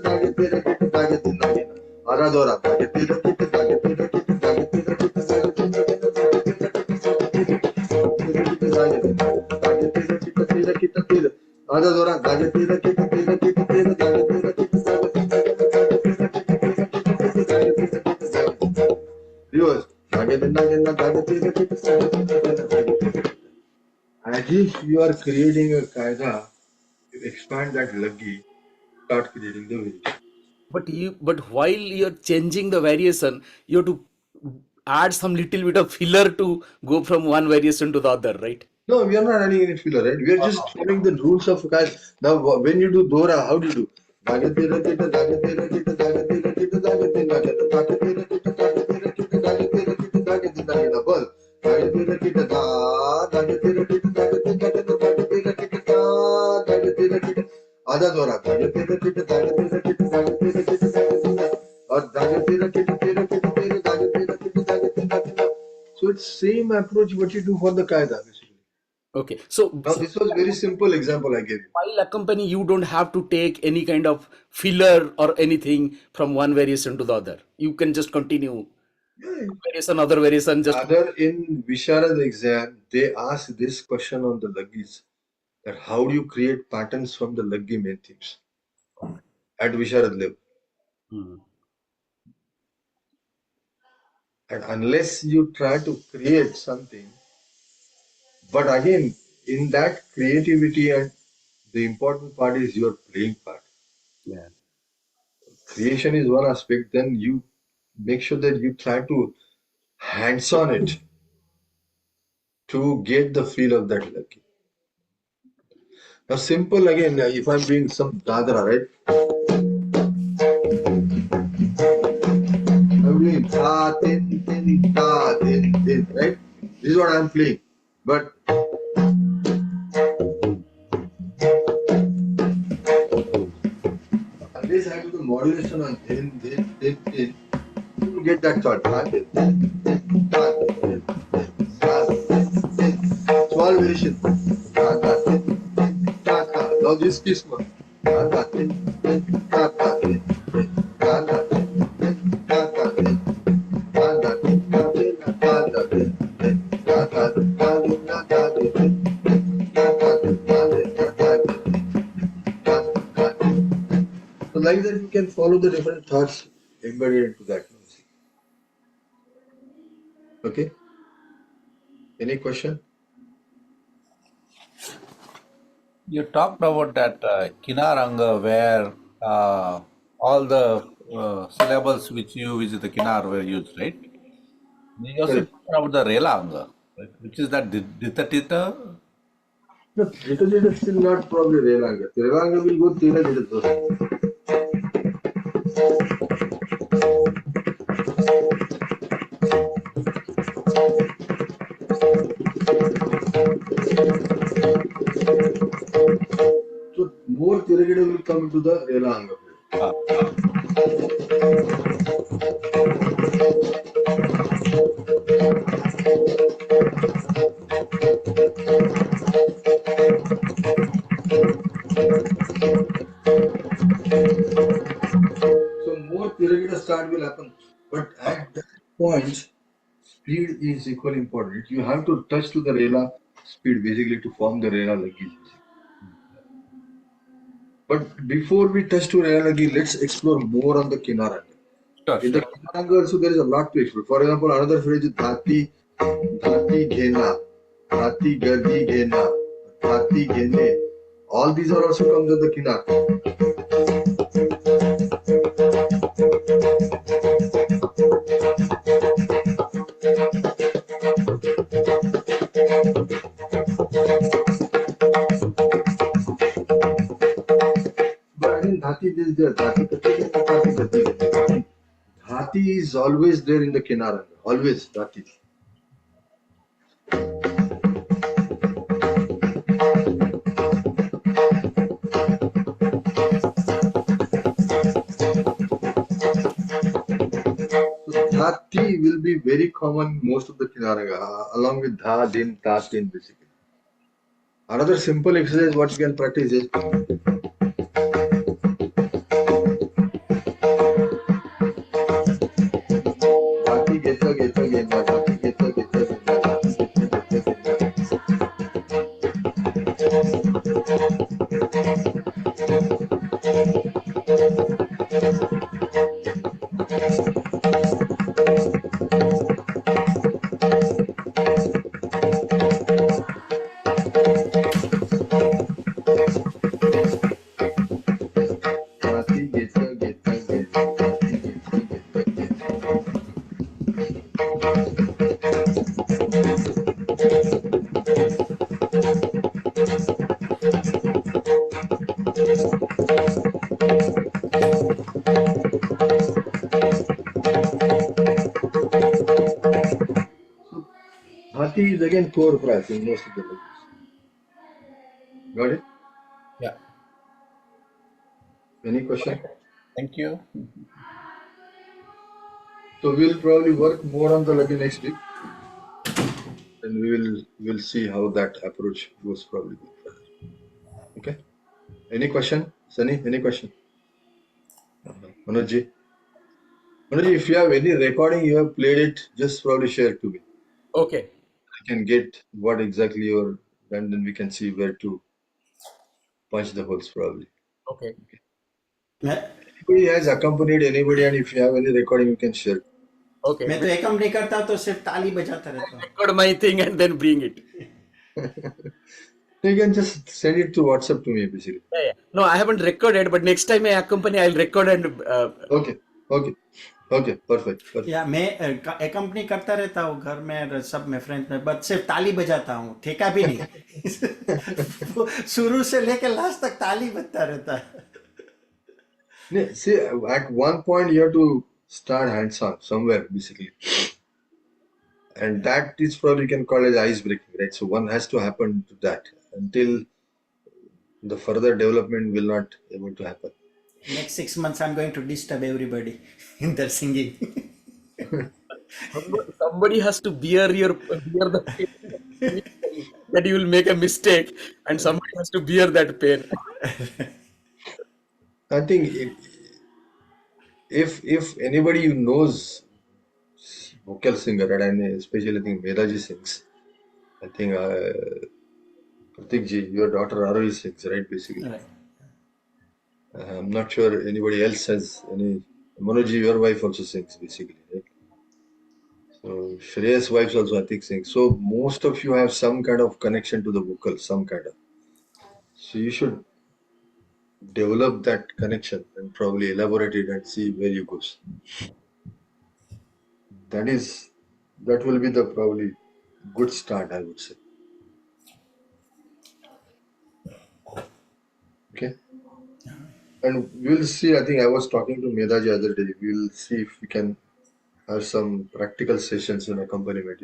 Dage tera tita dage tita dage. Ara Dora. Dage tera tita dage tera tita dage tera tita dage tera tita dage tera tita tera tita tera. Ada Dora. Dage tera tita tera tita tera dage tera tita dage tera tita. Reverse. Dage tera tita dage tera tita dage tera. As if you are creating a qaida, you expand that luggi, start creating the variation. But while you're changing the variation, you have to add some little bit of filler to go from one variation to the other, right? No, we are not adding any filler, right? We are just following the rules of qaida. Now, when you do Dora, how do you do? Dagate rakita, dagate rakita, dagate rakita, dagate rakita, dagate rakita, dagate rakita, dagate rakita, dagate rakita, ball. Dagate rakita, da, dagate rakita, dagate, dagate, dagate rakita, da, dagate rakita. Ada Dora, dagate rakita, dagate rakita, dagate rakita, dagate rakita. Or dagate rakita, rakita, dagate rakita, dagate rakita. So it's same approach what you do for the qaida, basically. Okay. So, Now this was very simple example I gave you. while accompany, you don't have to take any kind of filler or anything from one variation to the other. You can just continue Yeah. variation, other variation, just Rather in Visharad exam, they ask this question on the Laggis that how do you create patterns from the Laggi main themes at Visharad level? Hmm. And unless you try to create something, but again, in that creativity and the important part is your playing part. Yeah. Creation is one aspect, then you make sure that you try to hands on it to get the feel of that Laggi. Now, simple again, if I'm doing some dadra, right? I'm doing ta, tin, ta, tin, right? This is what I'm playing. But unless I do the modulation on tin, you will get that thought. Ta, tin, ta, tin, ta, Now this kisma. So like that you can follow the different thoughts embedded into that music. Okay? Any question? You talked about that Kinaranga where all the syllables which you use the Kinar were used, right? You also Correct. talked about the Relanga, right? Which is that Dita Tita. No, little is still not probably Relanga. Relanga will go Tira Dita. So more Tiragida will come into the Relanga. Uh, So more Tiragida start will happen. But at that point, speed is equally important. You have to touch to the Rela speed basically to form the Rela luggage. But before we touch to Rela luggage, let's explore more on the Kinaranga. sure, In the sure. Kinaranga also there is a lot to explore. For example, another phrase is Dhati Ghena, Dhati Gardi Ghena, Dhati Ghene. All these are also comes under the Kinar. But again, Dhati is there. Dhati Kati Ghena, Dhati Gardi Ghena. Dhati is always there in the Kinaranga. Always Dhati. So Dhati will be very common in most of the Kinaranga, along with Dha, Din, Ta, Tin basically. Another simple exercise what you can practice is Dhati Geta Geta Gena, Dhati Geta Geta Gena, Dhati Geta Geta Gena. Dhati Geta Geta Gena, Dhati Geta Geta Gena. So Dhati is again core phrase in most of the languages. Got it? Yeah. Any question? Thank you. So we'll probably work more on the Lagi next week, and we'll see how that approach goes probably. Okay. Any question, Sunny? Any question? Manoj Manoj, if you have any recording you have played it, just probably share it to me. Okay. I can get what exactly you're done, then we can see where to punch the holes probably. Okay. Anybody has accompanied anybody, and if you have any recording, you can share. Okay. मैं तो एकम नहीं करता तो सिर्फ ताली बजाता रहता हूँ. Record my thing and then bring it. You can just send it to WhatsApp to me, basically. Yeah, yeah. No, I haven't recorded, but next time I accompany, I'll record and Okay, perfect. या मैं एकम्पनी करता रहता हूँ घर में सब में friends में, बट सिर्फ ताली बजाता हूँ, ठेका भी नहीं. वो शुरू से लेकर लास्ट तक ताली बजता रहता है. See, at one point you have to start hands-on somewhere, basically. And that is probably you can call as ice breaking, right? So one has to happen to that until the further development will not able to happen. Next 6 months I'm going to disturb everybody in their singing. somebody has to bear the pain. that you will make a mistake and somebody has to bear that pain. I think if anybody who knows vocal singer, and especially I think Medaji sings, I think Pratik ji, your daughter Aravi sings, right? Basically, Right. I'm not sure anybody else has any. Monoji, your wife also sings, basically, right? So Shreya's wife also I think sings. So most of you have some kind of connection to the vocal, some kind of. So you should develop that connection and probably elaborate it and see where you goes. That will be the probably good start, I would say. Okay. And we'll see. I think I was talking to Medaji the other day. We'll see if we can have some practical sessions in accompaniment,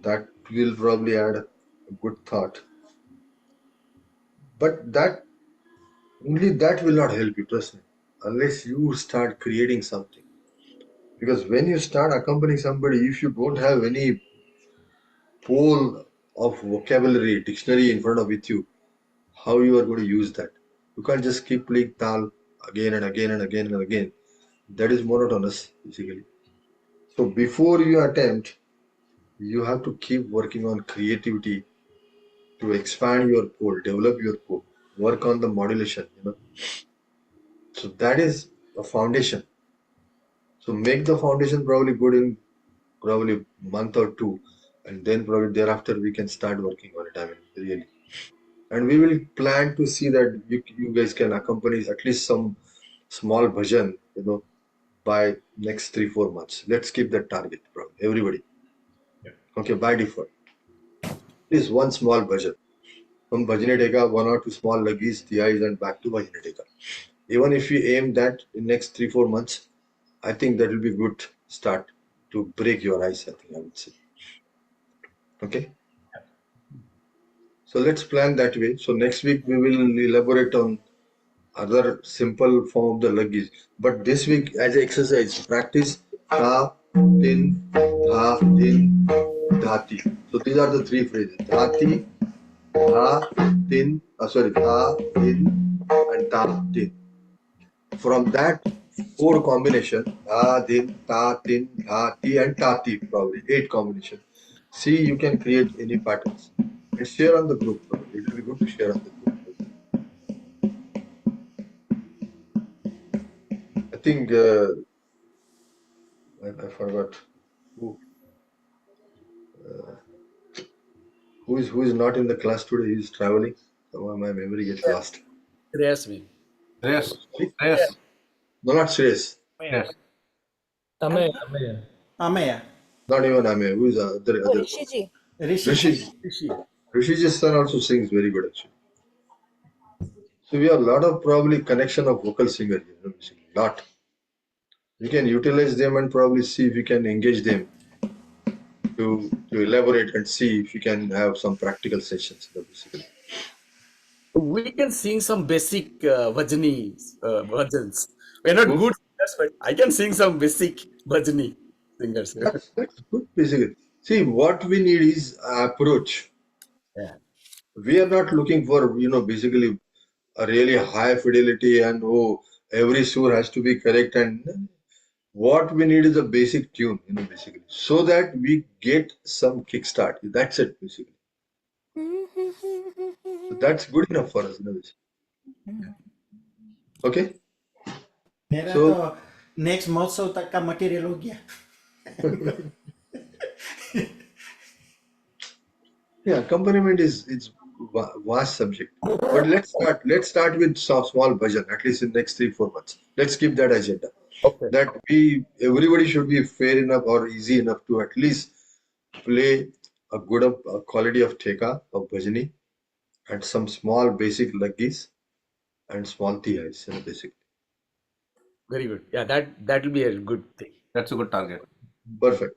That will probably add a good thought. But that only that will not help you, trust me, unless you start creating something. Because when you start accompanying somebody, if you don't have any pool of vocabulary, dictionary in front of with you, how you are going to use that? You can't just keep playing tal again and again and again and again. That is monotonous, basically. So before you attempt, you have to keep working on creativity to expand your pool, develop your pool, work on the modulation. So that is a foundation. So make the foundation probably good in probably month or two, and then probably thereafter we can start working on it. I mean, really. And we will plan to see that you guys can accompany at least some small bhajan, by next 3-4 months. Let's keep that target, probably everybody. Okay, by default, at least one small bhajan. From Bhajane Teka, one or two small lagis, tiyais, and back to Bhajane Teka. Even if we aim that in next 3-4 months, I think that will be good start to break your ice, I think I would say. Okay. So let's plan that way. So next week we will elaborate on other simple form of the lagis. But this week as an exercise, practice tha, tin, dha, tin, dhati. So these are the three phrases. Dhati, dha, tin, dha, tin, and ta, tin. From that four combination, dha, din, ta, tin, dha, ti, and tati, probably 8 combination. See, you can create any patterns and share on the group. It will be good to share on the group. I think I forgot who who is not in the class today. He's traveling. So my memory gets lost. Yes, me. Yes, Sorry? yes, No, not Shreyas. yes. Amaya, Amaya. Amaya, Not even Ame. Who is Oh, other? Rishiji. Rishi. Rishi. Rishi's son also sings very good actually. So we have a lot of probably connection of vocal singer here. Lot. We can utilize them and probably see if we can engage them to elaborate and see if we can have some practical sessions. Basically. We can sing some basic bhajans. We're not Who? good singers, but I can sing some basic bhajani singers. That's good basically. See, what we need is approach. Yeah. We are not looking for, basically a really high fidelity and every sur has to be correct. And what we need is a basic tune, basically, so that we get some kickstart. That's it, basically. So that's good enough for us, basically. Okay. मेरा तो So next महोत्सव तक का material हो गया. yeah, accompaniment is it's vast subject. But let's start with small bhajan, at least in next 3-4 months. Let's keep that agenda. Okay. That everybody should be fair enough or easy enough to at least play a good a quality of theka of bhajani and some small basic laggis and small tihais, basically. Very good. Yeah, that will be a good thing. That's a good target. Perfect.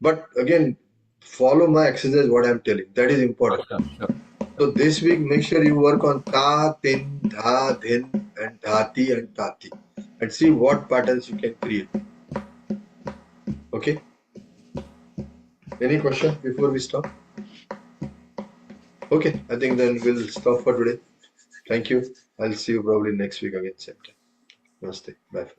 But again, follow my exercise, what I'm telling. That is Sure, important. sure, sure. So this week, make sure you work on ta, tin, dha, dhin, and dhati and tati, and see what patterns you can create. Okay. Any question before we stop? Okay, I think then we'll stop for today. Thank you. I'll see you probably next week again, same time. Namaste. Bye.